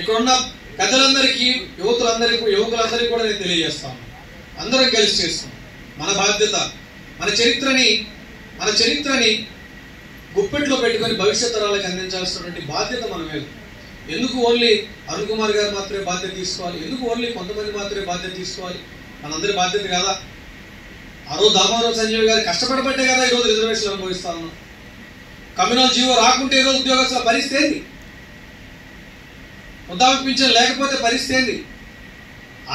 ఇక్కడున్న పెద్దలందరికీ, యువకులందరికీ కూడా నేను తెలియజేస్తాను, అందరం కలిసి చేస్తాం. మన బాధ్యత, మన చరిత్రని గుప్పెట్లో పెట్టుకొని భవిష్యత్ తరాలకు అందించాల్సినటువంటి బాధ్యత మన మీద. ఎందుకు ఓన్లీ అరుణ్ కుమార్ గారు మాత్రమే బాధ్యత తీసుకోవాలి? ఎందుకు ఓన్లీ కొంతమంది మాత్రమే బాధ్యత తీసుకోవాలి? మనందరి బాధ్యత కాదా? ఆ రోజు దామోదరం సంజయ్ గారు కష్టపడబట్టే కదా ఈరోజు రిజర్వేషన్ అనుభవిస్తా ఉన్నాం. కమ్యూనల్ జీవో రాకుంటే ఈరోజు ఉద్యోగస్తుల పరిస్థితి ఏంది? వృద్ధాప్య పింఛను లేకపోతే పరిస్థితి ఏంది?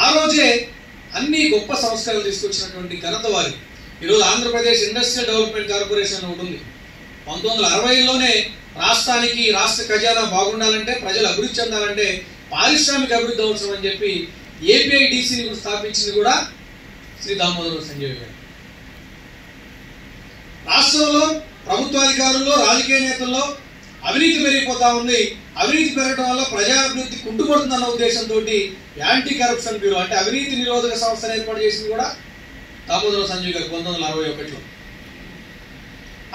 ఆ రోజే అన్ని గొప్ప సంస్కరణలు తీసుకొచ్చినటువంటి ఘనత వారి. ఈరోజు ఆంధ్రప్రదేశ్ ఇండస్ట్రియల్ డెవలప్మెంట్ కార్పొరేషన్ ఒకటి ఉంది. 1960లోనే రాష్ట్రానికి, రాష్ట్ర ఖజానా బాగుండాలంటే, ప్రజలు అభివృద్ధి చెందాలంటే పారిశ్రామిక అభివృద్ధి అవసరం అని చెప్పి ఏపీఐడిసిని స్థాపించింది కూడా శ్రీ దామోదరం సంజయ్ గారు. రాష్ట్రంలో ప్రభుత్వాధికారుల్లో, రాజకీయ నేతల్లో అవినీతి పెరిగిపోతా ఉంది. అవినీతి పెరగడం వల్ల ప్రజాభివృద్ధి కుంటుపడుతుందన్న ఉద్దేశంతో యాంటీ కరప్షన్ బ్యూరో అంటే అవినీతి నిరోధక సంస్థను ఏర్పాటు చేసింది కూడా దామోదరం సంజయ్ గారు 1961లో.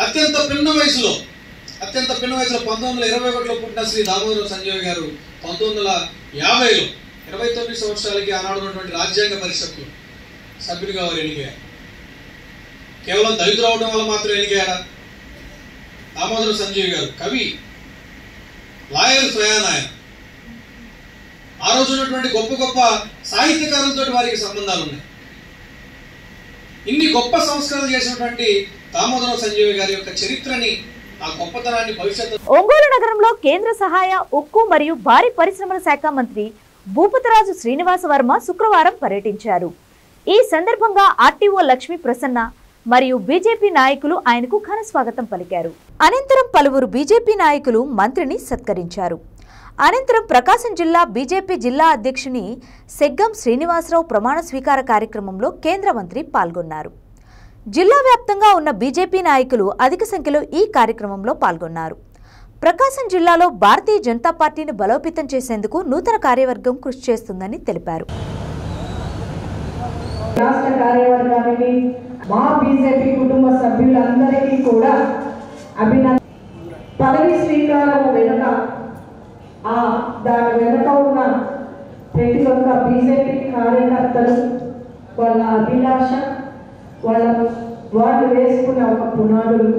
అత్యంత పిన్న వయసులో 1921లో పుట్టిన శ్రీ దామోదరం సంజయ్ గారు 1950లో 29 సంవత్సరాలకి ఆనాడు ఉన్నటువంటి రాజ్యాంగ పరిషత్తులో సభ్యుడిగా వారు ఎన్నికయ్యారు. కేవలం దళితులు అవడం వల్ల మాత్రం ఎన్నికయ్యారా? దామోదరం సంజయ్ గారు కవి, లాయర్ స్వయాన ఆయన. ఆ రోజు ఉన్నటువంటి గొప్ప గొప్ప సాహిత్యకారులతో వారికి సంబంధాలు ఉన్నాయి. ఇన్ని గొప్ప సంస్కరణలు చేసినటువంటి దామోదరం సంజయ్ గారి యొక్క చరిత్రని, ఆ గొప్పతనాన్ని భవిష్యత్తు. ఒంగోలు నగరంలో కేంద్ర సహాయ ఉక్కు మరియు భారీ పరిశ్రమల శాఖ మంత్రి భూపతిరాజు శ్రీనివాస వర్మ శుక్రవారం పర్యటించారు. ఈ సందర్భంగా ఆర్టీఓ లక్ష్మీ ప్రసన్న మరియు బీజేపీ నాయకులు ఆయనకు ఘన స్వాగతం పలికారు. అనంతరం పలువురు బీజేపీ నాయకులు మంత్రిని సత్కరించారు. అనంతరం ప్రకాశం జిల్లా బీజేపీ జిల్లా అధ్యక్షుని సెగ్గం శ్రీనివాసరావు ప్రమాణ స్వీకార కార్యక్రమంలో కేంద్ర మంత్రి పాల్గొన్నారు. జిల్లా వ్యాప్తంగా ఉన్న బీజేపీ నాయకులు అధిక సంఖ్యలో ఈ కార్యక్రమంలో పాల్గొన్నారు. ప్రకాశం జిల్లాలో భారతీయ జనతా పార్టీని బలోపేతం చేసేందుకు నూతన కార్యవర్గం కృషి చేస్తుందని తెలిపారు. రాష్ట్ర కార్యవర్గానికి, మా బీజేపీ కుటుంబ సభ్యులందరికీ కూడా పదవి స్వీకారం వెనుక దాని వెనుక ఉన్న ప్రతి ఒక్క బీజేపీ కార్యకర్తలు వాళ్ళ అభిలాష, వాళ్ళు వేసుకున్న ఒక పునాదులు.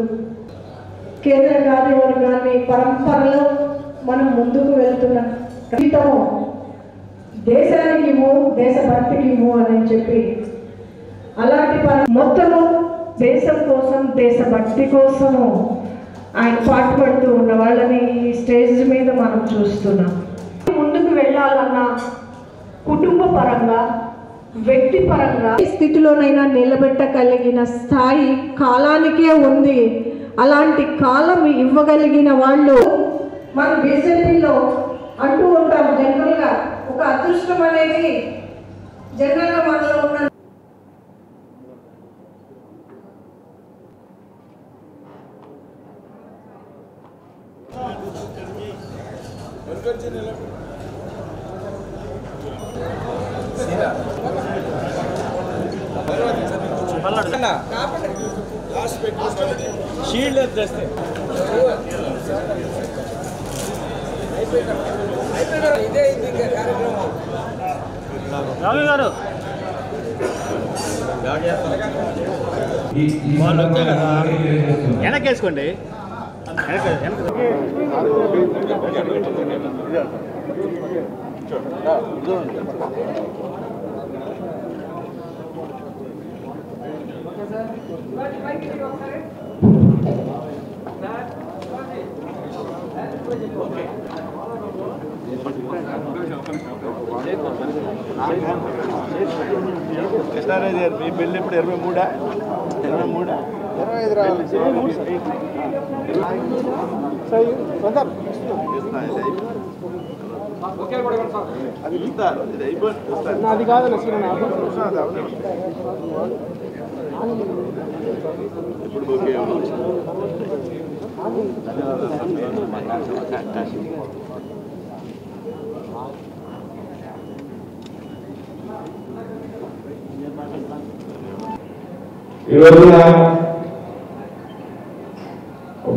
కేంద్ర కార్యవర్గాన్ని పరంపరలో మనం ముందుకు వెళ్తున్న జీవితము దేశానికి ఇవ్వు, దేశభక్తికి ఇవ్వు అని చెప్పి అలాంటి మొత్తము దేశం కోసం, దేశభక్తి కోసము ఆయన పాటుపడుతూ ఉన్న వాళ్ళని ఈ స్టేజ్ మీద మనం చూస్తున్నాం. ముందుకు వెళ్ళాలన్నా కుటుంబ పరంగా, వ్యక్తిపరంగా ఏ స్థితిలోనైనా నిలబెట్టగలిగిన స్థాయి కాలానికే ఉంది. అలాంటి కాలం ఇవ్వగలిగిన వాళ్ళు మన బీజేపీలో అంటూ ఉంటాం. జనరల్గా ఒక అదృష్టం అనేది జనరల్గా మనలో ఉన్న షీల్డ్ తెస్తే ఇదే కార్యక్రమం రావి గారు వెనకేసుకోండి. కృష్ణారాజు గారు మీ బిల్లు ఇప్పుడు 23 అది కాదు ఈ రోజున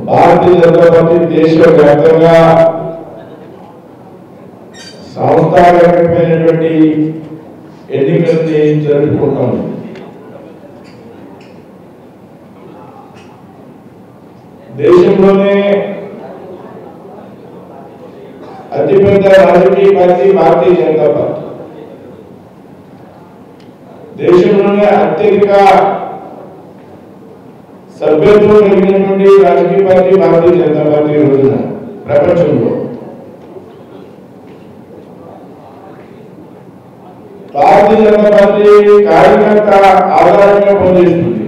భారతీయ జనతా పార్టీ దేశవ్యాప్తంగా సంస్థాగతమైనటువంటి ఎన్నికల్ని జరుపుకుంటాం. దేశంలోనే అతిపెద్ద రాజకీయ పార్టీ భారతీయ జనతా పార్టీ. దేశంలోనే అత్యధిక సభ్యత్వం కలిగినటువంటి రాజకీయ పార్టీ భారతీయ జనతా పార్టీ రోజున ప్రపంచంలో. భారతీయ జనతా పార్టీ కార్యకర్త ఆధారంగా పనిచేస్తుంది.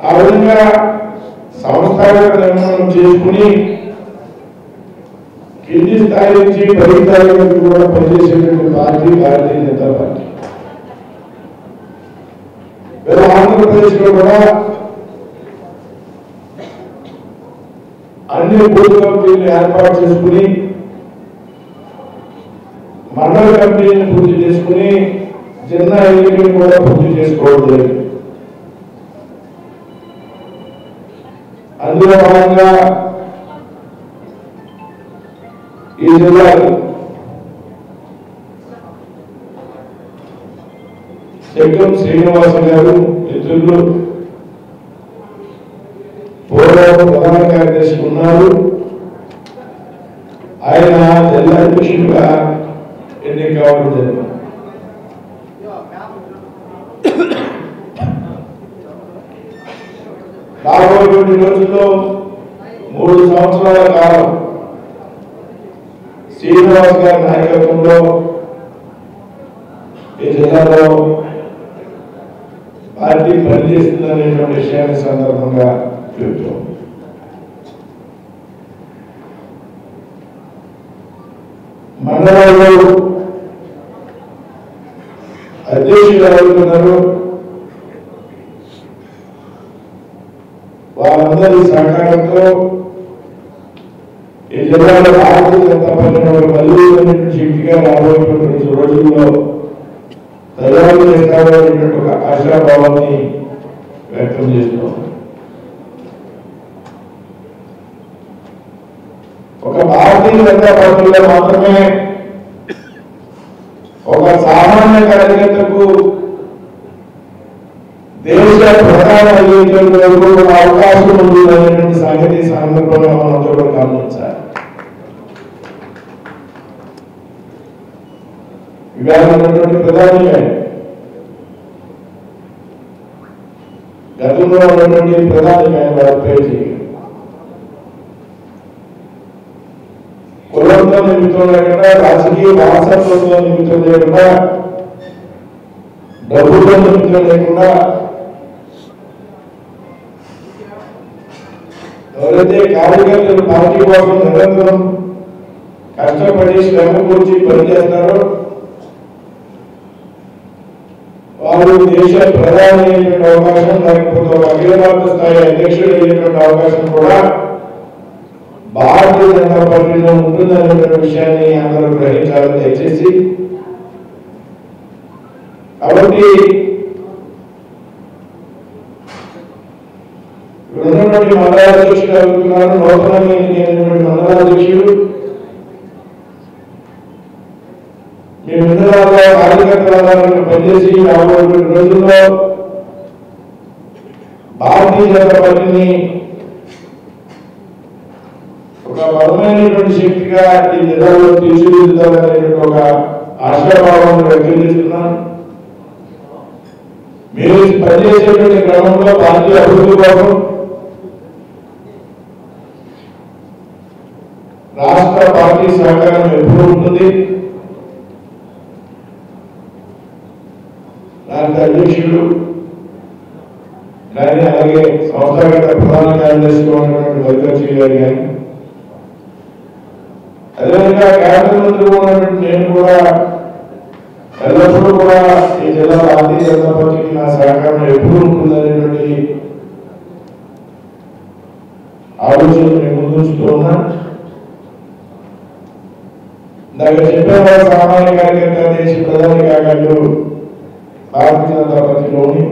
ఆ విధంగా సంస్థాగత నిర్మాణం చేసుకుని కింది స్థాయి నుంచి పై స్థాయి వరకు కూడా పనిచేసేటువంటి పార్టీ భారతీయ జనతా పార్టీ. ఆంధ్రప్రదేశ్ లో కూడా అన్ని బూత్ కమిటీలను ఏర్పాటు చేసుకుని మండల కమిటీలను పూర్తి చేసుకుని జిల్లా ఎన్నికలను కూడా పూర్తి చేసుకోవడం జరిగింది. అందులో భాగంగా ఈ జిల్లాలో జగ్గం శ్రీనివాస గారు మిత్రులు పోలవరం ప్రధాన కార్యదర్శి ఉన్నారు. ఆయన జిల్లా అధ్యక్షుడిగా ఎన్నిక కావడం జరిగింది. రాబోయేటువంటి రోజుల్లో 3 సంవత్సరాల కాలం శ్రీనివాస్ గారి నాయకత్వంలో ఈ జిల్లాలో పార్టీ పనిచేస్తుందనేటువంటి విషయాన్ని సందర్భంగా చెబుతాం. మండలాల్లో అధ్యక్షులు ఎవరున్నారు, వారందరి సహకారంతో ఈ జిల్లాలో భారతీయ జనతా పార్టీ మళ్ళీ శక్తిగా రాబోయేటువంటి రోజుల్లో తయారు చేస్తామనేటువంటి ఒక ఆశాభావాన్ని వ్యక్తం చేస్తున్నాం. ఒక భారతీయ జనతా పార్టీలో మాత్రమే ఒక సామాన్య కార్యకర్తకు దేశ ప్రధాన ఎన్నికలకు అవకాశం ఉందనేటువంటి సంగతి సందర్భంగా మనందరూ కూడా గమనించాలి. ఇవాళ ఉన్నటువంటి ప్రధానిగా గతంలో ఉన్నటువంటి ప్రధానిగా వాజ్పేయి కులంతో నిమిత్తం లేకుండా రాజకీయ వారసత్వంతో నిమిత్తం లేకుండా డబ్బుతో నిమిత్తం లేకుండా ఎవరైతే కార్యకర్తలు పార్టీ కోసం నిరంతరం కష్టపడి శ్రమ కూర్చి పనిచేస్తారో వారు దేశ ప్రధాని అయ్యేటువంటి అవకాశం, లేకపోతే అఖిల భారత స్థాయి అధ్యక్షుడు అయ్యేటువంటి అవకాశం కూడా భారతీయ జనతా పార్టీలో ఉంటుందనేటువంటి విషయాన్ని అందరూ గ్రహించాలి దయచేసి. కాబట్టి ఉన్నటువంటి మండలాధ్యక్షుడు అడుగుతున్నారు, నూతనంగా ఎన్నికైనటువంటి మండలాధ్యక్షుడు మీ మండలాల్లో కార్యకర్తలను పనిచేసి 40 రోజుల్లో భారతీయ జనతా పార్టీని ఒక బలమైనటువంటి శక్తిగా ఈ జిల్లాలో తీర్చిదిద్దాలనేటువంటి ఒక ఆశాభావాన్ని వ్యక్తం చేస్తున్నాను. మీరు పనిచేసేటువంటి క్రమంలో పార్టీ అభివృద్ధి కోసం రాష్ట్ర పార్టీ సహకారం ఎప్పుడు ఉంటుంది. రాష్ట్ర అధ్యక్షుడు కానీ అలాగే సంస్థాగత ప్రధాన కార్యదర్శిగా ఉన్నటువంటి వైద్యశ్రీ గారు కానీ అదేవిధంగా కేంద్ర మంత్రి ఉన్నటువంటి నేను కూడా ఎల్లప్పుడూ కూడా ఈ జిల్లా భారతీయ జనతా పార్టీకి నా సహకారం ఎప్పుడు ఉంటుందనేటువంటి ఆలోచన నేను ముందుంచుతూ ఉన్నా. ఇందాక చెప్పిన సామాన్య కార్యకర్త దేశ ప్రధాని కాగలరు భారతీయ జనతా పార్టీలోని.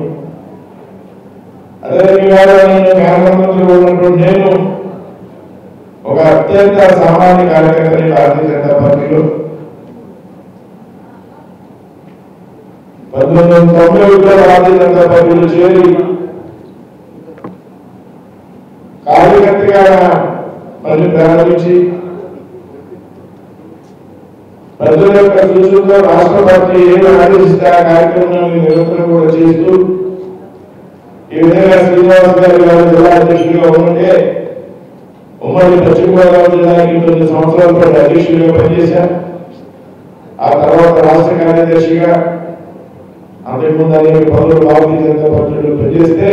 అదేవిధంగా నేను కేంద్ర మంత్రి ఉన్నటువంటి నేను ఒక అత్యంత సామాన్య కార్యకర్తని భారతీయ జనతా పార్టీలో 1991లో భారతీయ జనతా పార్టీలో చేరి కార్యకర్తగా మళ్ళీ ప్రారంభించి ప్రజల యొక్క సూచనతో రాష్ట్ర పార్టీ ఏమి ఆదేశిస్తే ఆ కార్యక్రమాన్ని నిరంతరం కూడా చేస్తూ ఈ విధంగా శ్రీనివాస్ గారు జిల్లా అధ్యక్షుడిగా ఉంటే ఉమ్మడి పశ్చిమ గోదావరి జిల్లాకి 9 సంవత్సరాల పాటు అధ్యక్షుడిగా పనిచేశారు. ఆ తర్వాత రాష్ట్ర కార్యదర్శిగా అంతకుముందు అనేక పనులు భారతీయ జనతా పార్టీలో పనిచేస్తే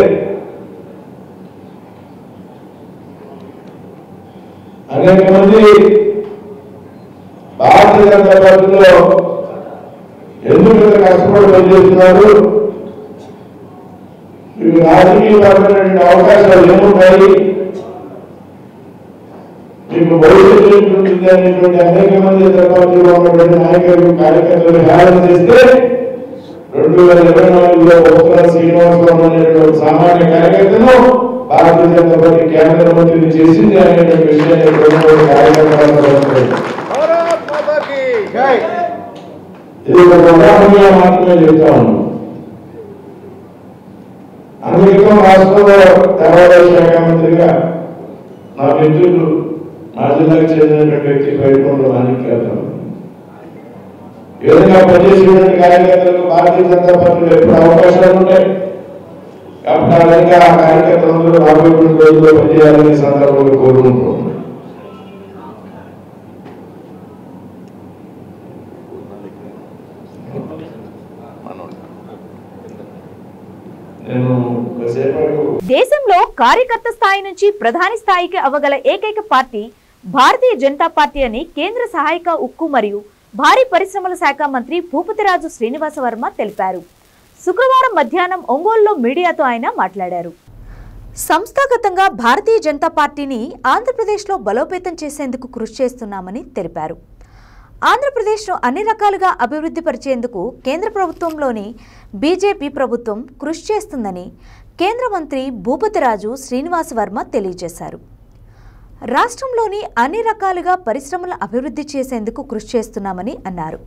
అనేక మంది భారతీయ జనతా పార్టీలో ఎందుకు ఇంత కష్టపడి పనిచేస్తున్నారు, మీకు రాజకీయపరమైనటువంటి అవకాశాలు ఏముంటాయి, మీకు భవిష్యత్తు ఉంటుంది అనేటువంటి అనేక మంది జనతా పార్టీలో ఉన్నటువంటి నాయకులు కార్యకర్తలు హేళన చేస్తే 2024లో ఉత్తర శ్రీనివాసరావు అనేటువంటి సామాన్య కార్యకర్తను భారతీయ జనతా పార్టీ కేంద్ర మంత్రిని చేసింది అనేటువంటి విషయాన్ని ఇది ఒక ఉదాహరణగా మాత్రమే చెప్తా ఉన్నాం. అందుకే రాష్ట్రంలో దేవాదాయ శాఖ మంత్రిగా నా మిత్రులు మా జిల్లాకు చెందినటువంటి వ్యక్తి పైకొండ మాణిక్యాలు ఈ విధంగా పనిచేసేటువంటి కార్యకర్తలకు భారతీయ జనతా పార్టీలో ఎప్పుడు అవకాశాలు ఉంటాయి. కాబట్టి ఆ విధంగా ఆ కార్యకర్తలందరూ రాబోయే రోజుల్లో పనిచేయాలనే సందర్భంగా కోరుకుంటున్నాం. దేశంలో కార్యకర్త స్థాయి నుంచి ప్రధాని స్థాయికి అవ్వగల ఏకైక పార్టీ భారతీయ జనతా పార్టీ అని కేంద్ర సహాయక ఉక్కు మరియు భారీ పరిశ్రమల శాఖ మంత్రి భూపతిరాజు శ్రీనివాస వర్మ తెలిపారు. శుక్రవారం మధ్యాహ్నం ఒంగోలులో మీడియాతో ఆయన మాట్లాడారు. సంస్థాగతంగా భారతీయ జనతా పార్టీని ఆంధ్రప్రదేశ్లో బలోపేతం చేసేందుకు కృషి చేస్తున్నామని తెలిపారు. ఆంధ్రప్రదేశ్ను అన్ని రకాలుగా అభివృద్ధి పరిచేందుకు కేంద్ర ప్రభుత్వంలోని బీజేపీ ప్రభుత్వం కృషి చేస్తుందని కేంద్ర మంత్రి భూపతిరాజు శ్రీనివాస వర్మ తెలియజేశారు. రాష్ట్రంలోని అన్ని రకాలుగా పరిశ్రమల అభివృద్ధి చేసేందుకు కృషి చేస్తున్నామని అన్నారు.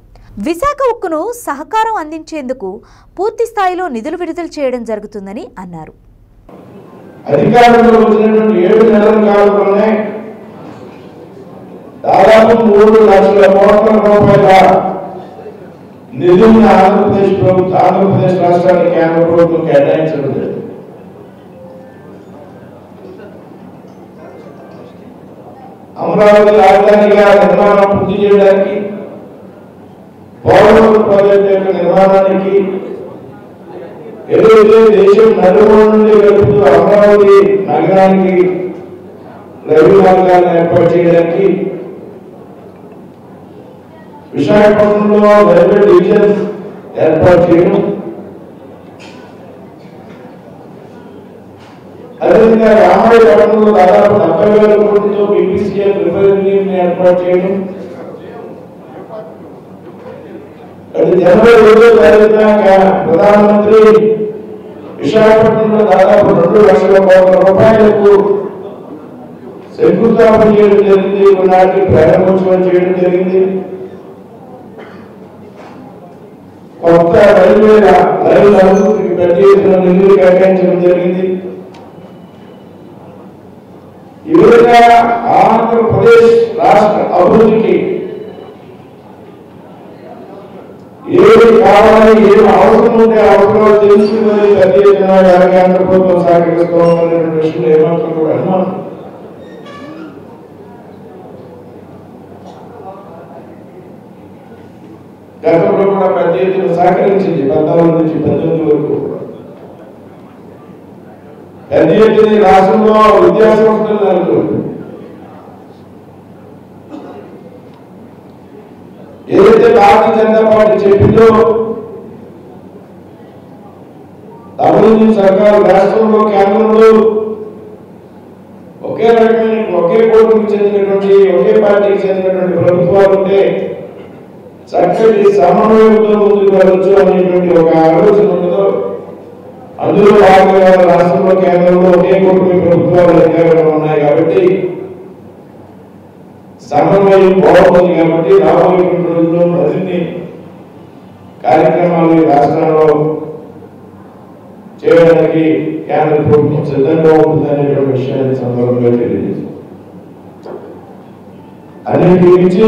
విశాఖ ఉక్కును సహకారం అందించేందుకు పూర్తి స్థాయిలో నిధులు విడుదల చేయడం జరుగుతుందని అన్నారు. అధికారంలో వచ్చినటువంటి 7 నెలల కాలంలోనే దాదాపు 3 లక్షల కోట్ల రూపాయల నిధులను ఆంధ్రప్రదేశ్ రాష్ట్రానికి కేంద్ర ప్రభుత్వం కేటాయించడం జరిగింది. అమరావతి రాజధానిగా నిర్మాణం పూర్తి చేయడానికి, పోలవరం ప్రాజెక్టు యొక్క నిర్మాణానికి, ఏదైతే దేశం నలుమూల నుండి కలుపుతూ అమరావతి నగరానికి రైలు మార్గాలను ఏర్పాటు చేయడానికి, విశాఖపట్నంలో రైల్వే డివిజన్ ఏర్పాటు చేయడం, అదేవిధంగా రామాయపట్నంలో దాదాపు 70,000 కోట్లతో బీపీసీఎల్ రిఫైనరీని ఏర్పాటు చేయడం, జనవరి 2వ తారీఖున ప్రధానమంత్రి విశాఖపట్నంలో దాదాపు 2 లక్షల కోట్ల రూపాయలకు శంకుస్థాపన చేయడం జరిగింది. కొన్నాటికి ప్రారంభోత్సవం చేయడం జరిగింది. కొత్త రైలు అభివృద్ధికి పెద్ద ఎత్తున నిధులు కేటాయించడం జరిగింది. ఈ విధంగా ఆంధ్రప్రదేశ్ రాష్ట్ర అభివృద్ధికి ఏది కావాలి, ఏమి అవసరం ఉంటే అవసరాలు తెలుసుకుని పెద్ద ఎత్తున కేంద్ర ప్రభుత్వం సహకరిస్తూ ఉన్నటువంటి విషయంలో ఏమాత్రం కూడా అనుమానం. గతంలో కూడా పెద్ద ఎత్తున సహకరించింది. 14 నుంచి 18 వరకు పెద్ద ఎత్తున రాష్ట్రంలో విద్యా సంస్థలు నెలకొల్పి ఏదైతే భారతీయ జనతా పార్టీ చెప్పిందో తమిళ సర్కారు రాష్ట్రంలో కేంద్రంలో ఒకే రకమైన ఒకే కోర్టుకు చెందినటువంటి ఒకే పార్టీకి చెందినటువంటి ప్రభుత్వాలు ఉంటే చక్కటి సమన్వయంతో ముందుకు వెళ్ళొచ్చు అనేటువంటి ఒక ఆలోచన ఉండదో అందులో భాగంగా రాష్ట్రంలో కేంద్రంలో ఒకే కోర్టు ప్రభుత్వాలు అధికారంలో ఉన్నాయి కాబట్టి సమన్వయం బాగుంది. కాబట్టి రాబోయే రోజుల్లో మరిన్ని కార్యక్రమాలు రాష్ట్రంలో చేయడానికి కేంద్ర ప్రభుత్వం సిద్ధంగా ఉంటుందనేటువంటి విషయాన్ని సందర్భంగా తెలియజేస్తుంది. అన్నింటి మించి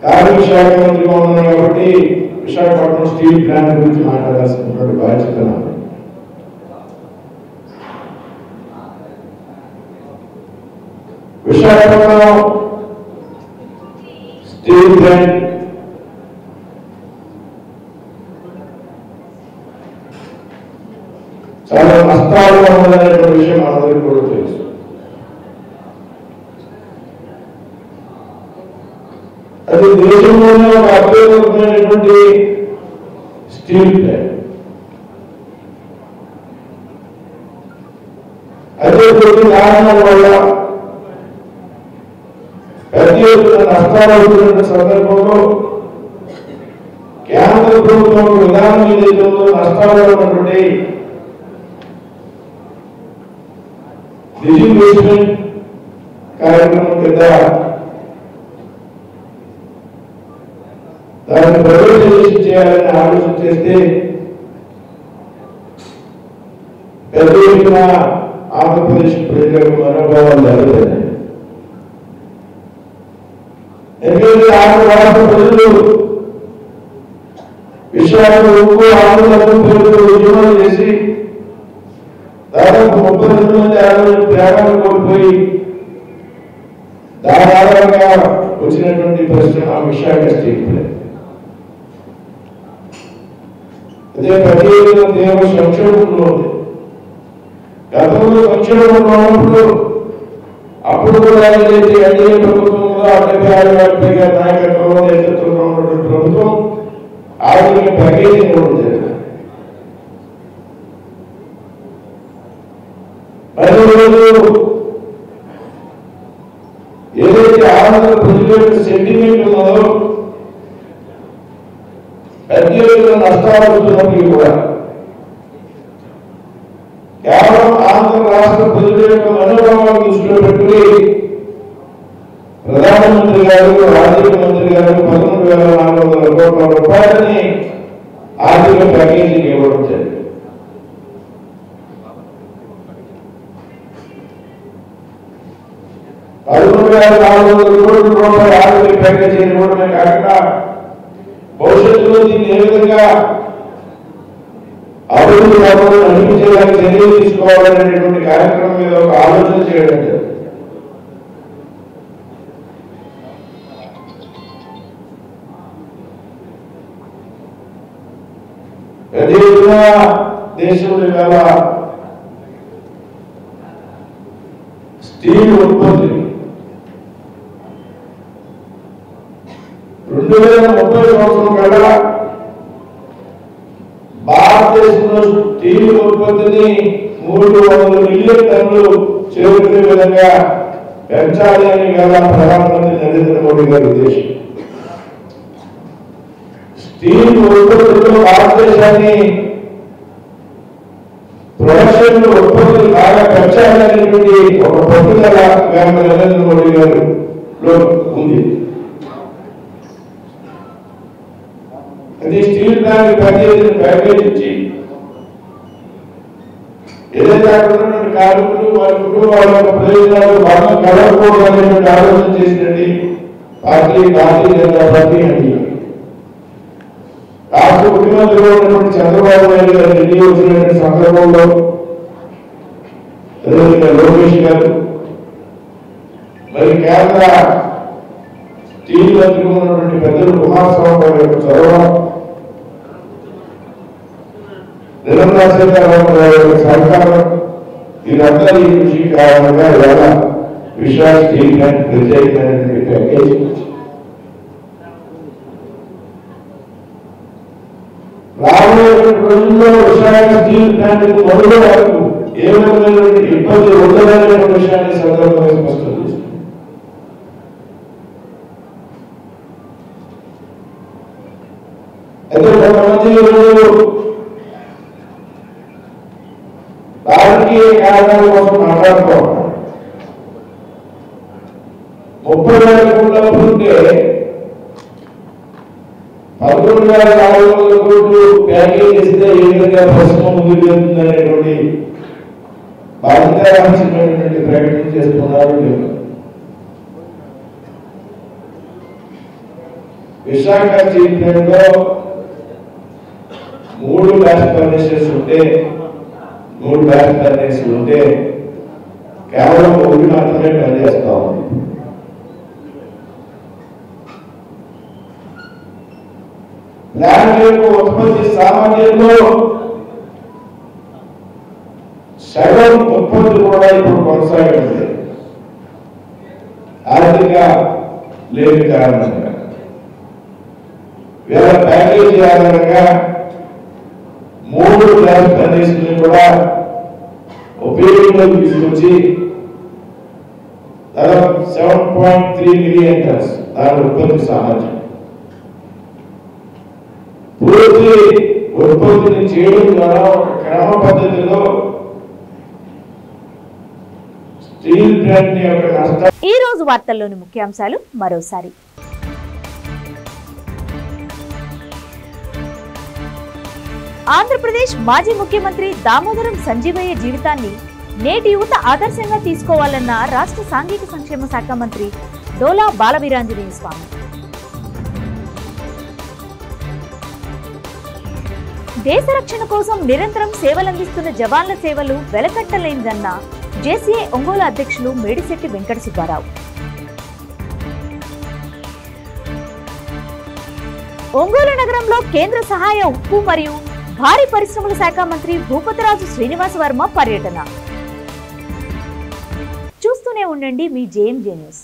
కార్మిక శాఖ మంత్రిగా ఉన్నాను కాబట్టి విశాఖపట్నం స్టీల్ ప్లాంట్ గురించి మాట్లాడాల్సినటువంటి బాధ్యత నాకు. విశాఖపట్నం స్టీల్ ప్లాంట్ చాలా నష్టాలుగా ఉందనేటువంటి విషయం మనందరికీ కూడా తెలుసు. అది దేశంలోనే ఒక అద్భుతమైనటువంటి స్టీల్ ప్లాంట్. అదే కొన్ని కారణాల వల్ల పెద్ద ఎత్తున నష్టాలు అవుతున్న సందర్భంలో కేంద్ర ప్రభుత్వం విధానం ఏదైతే ఉందో నష్టాలు ఉన్నటువంటి డిజిన్వెస్ట్మెంట్ కార్యక్రమం కింద దాన్ని ప్రైవేటైజేషన్ చేయాలని ఆలోచన చేస్తే పెద్ద ఎత్తున ఆంధ్రప్రదేశ్ ప్రజలకు మనోభావాలు జరుగుతాయి. ఎందుకంటే ఆంధ్ర రాష్ట్ర ప్రజలు విశాఖ ఉక్కు ఆంధ్రప్రదేశ్ పేరుతో ఉద్యమాలు చేసి దాదాపు 32 మంది ప్రాణాలు కోల్పోయి దాని ఆధారంగా వచ్చినటువంటి పరిశ్రమ విశాఖ స్టీల్ ప్లాంట్. అదే ప్రత్యేకంగా తీవ్ర సంక్షోభంలో ఉంది. గతంలో సంక్షోభంలో ఉన్నప్పుడు అప్పుడు కూడా ఏదైతే ఎన్డీఏ ప్రభుత్వంలో 76 వాజ్పేయి గారి నాయకత్వంలో నేతృత్వంలో ఉన్నటువంటి ప్రభుత్వం ఆర్థిక ప్యాకేజీ కూడా జరిగింది. రోజు ఏదైతే ఆంధ్ర ప్రజల యొక్క సెంటిమెంట్ ఉన్నదో పెద్ద ఎత్తున నష్టాలు వస్తున్నప్పటికీ కూడా కేవలం ఆంధ్ర రాష్ట్ర ప్రజల యొక్క మనోభావాలను దృష్టిలో పెట్టుకుని ప్రధాన ముఖ్యమంత్రి గారు ఆర్థిక మంత్రి గారు 13,400 కోట్ల రూపాయలని ఆర్థిక ప్యాకేజీకి ఇవ్వడం జరిగింది. 13,400 కోట్ల రూపాయల ఆర్థిక ప్యాకేజీ ఇవ్వడమే కాకుండా భవిష్యత్తులో దీన్ని ఏ విధంగా అభివృద్ధి పనులు నడిపించేదానికి చర్యలు తీసుకోవాలనేటువంటి కార్యక్రమం మీద ఒక ఆలోచన చేయడం జరిగింది. అదేవిధంగా దేశంలో ఇవాళ స్టీల్ ఉత్పత్తి 2030 సంవత్సరం కల్లా భారతదేశంలో స్టీల్ ఉత్పత్తిని 300 మిలియన్ టన్నులు చేరుకునే విధంగా పెంచాలి అని ఇవాళ ప్రధానమంత్రి నరేంద్ర మోడీ గారి ఉద్దేశం. స్టీల్ ఉత్పత్తిలో భారతదేశాన్ని ప్రొడక్షన్ ఉత్పత్తులు బాగా పెంచాలనేటువంటి ఒక పట్టుదల నరేంద్ర మోడీ గారిలో ఉంది. అది స్టీల్ ప్లాంట్ ప్యాకేజ్ ఇచ్చి ఏదైతే అక్కడ ఉన్నటువంటి కార్మికులు వారి కుటుంబాల యొక్క ప్రయోజనాలు బాగా కలగకూడదు అనేటువంటి ఆలోచన చేసినట్టు పార్టీ భారతీయ జనతా పార్టీ అని రాష్ట్ర ముఖ్యమంత్రిగా ఉన్నటువంటి చంద్రబాబు నాయుడు గారు ఢిల్లీ వచ్చినటువంటి సందర్భంలో అదేవిధంగా లోకేష్ గారు మరి కేంద్ర స్టీల్ మంత్రి ఉన్నటువంటి పెద్దలు కుమారస్వామి గారి యొక్క చొరవ, నిర్మలా సీతారామన్ గారి యొక్క సహకారం, ఇదంతా ఈ కృషి కారణంగా ఇవాళ విశాఖ స్టీల్ ప్లాంట్ ప్రత్యేకమైనటువంటి ప్యాకేజ్ రాబోయే రోజుల్లో విశాఖ స్టీల్ ప్లాంట్ మొదలు వరకు ఏ విధమైనటువంటి ఇబ్బంది ఉండదనే విషయాన్ని సందర్భంగా స్పష్టం చేస్తుంది. అయితే కొంతమంది రాజకీయ కారణాల కోసం మాట్లాడుకోవాలి. 30,000 కోట్ల ఉంటే 11,400 కోట్లు ప్యాకేజ్ ఇస్తే ఏ విధంగా ప్రస్తుతం ముందుకు వెళ్తుందనేటువంటి బాధ్యతారహితమైనటువంటి ప్రకటన చేస్తున్నారు. విశాఖ స్టీల్ ప్లాంట్ లో 3 బ్లాస్ట్ ఫర్నేసెస్ ఉంటే 3 బ్లాస్ట్ ఫర్నేస్ ఉంటే కేవలం 1 మాత్రమే పనిచేస్తా ఉంది. ప్లాంట్ యొక్క ఉత్పత్తి సామర్థ్యంలో సగం ఉత్పత్తి కూడా ఇప్పుడు కొనసాగుతుంది. ఆర్థిక లేని కారణంగా వేరే ప్యాకేజీ ఆధారంగా 3 బ్లాస్ట్ ఫర్నేస్ని కూడా ఉపయోగంలోకి తీసుకొచ్చి దాదాపు 7.3 మిలియన్ టన్స్ దాని ఉత్పత్తి సామర్థ్యం పూర్తి ఉత్పత్తిని చేయడం ద్వారా ఒక క్రమ పద్ధతిలో స్టీల్ ప్లాంట్ యొక్క నష్టం. ఈ రోజు వార్తల్లోని ముఖ్యాంశాలు మరోసారి. ఆంధ్రప్రదేశ్ మాజీ ముఖ్యమంత్రి దామోదరం సంజీవయ్య జీవితాన్ని నేటి యువత ఆదర్శంగా తీసుకోవాలన్న రాష్ట్ర సాంఘిక సంక్షేమ శాఖ మంత్రి డోలా బాలవీరాంజనేయ స్వామి. దేశ రక్షణ కోసం నిరంతరం సేవలందిస్తున్న జవాన్ల సేవలు వెలకట్టలేనిదన్న జేసీఐ ఒంగోలు అధ్యక్షులు మేడిశెట్టి వెంకట సుబ్బారావు. ఒంగోలు నగరంలో కేంద్ర సహాయ ఉప్పు మరియు భారీ పరిశ్రమల శాఖ మంత్రి భూపతిరాజు శ్రీనివాస వర్మ పర్యటన. చూస్తూనే ఉండండి మీ జేఎంజే న్యూస్.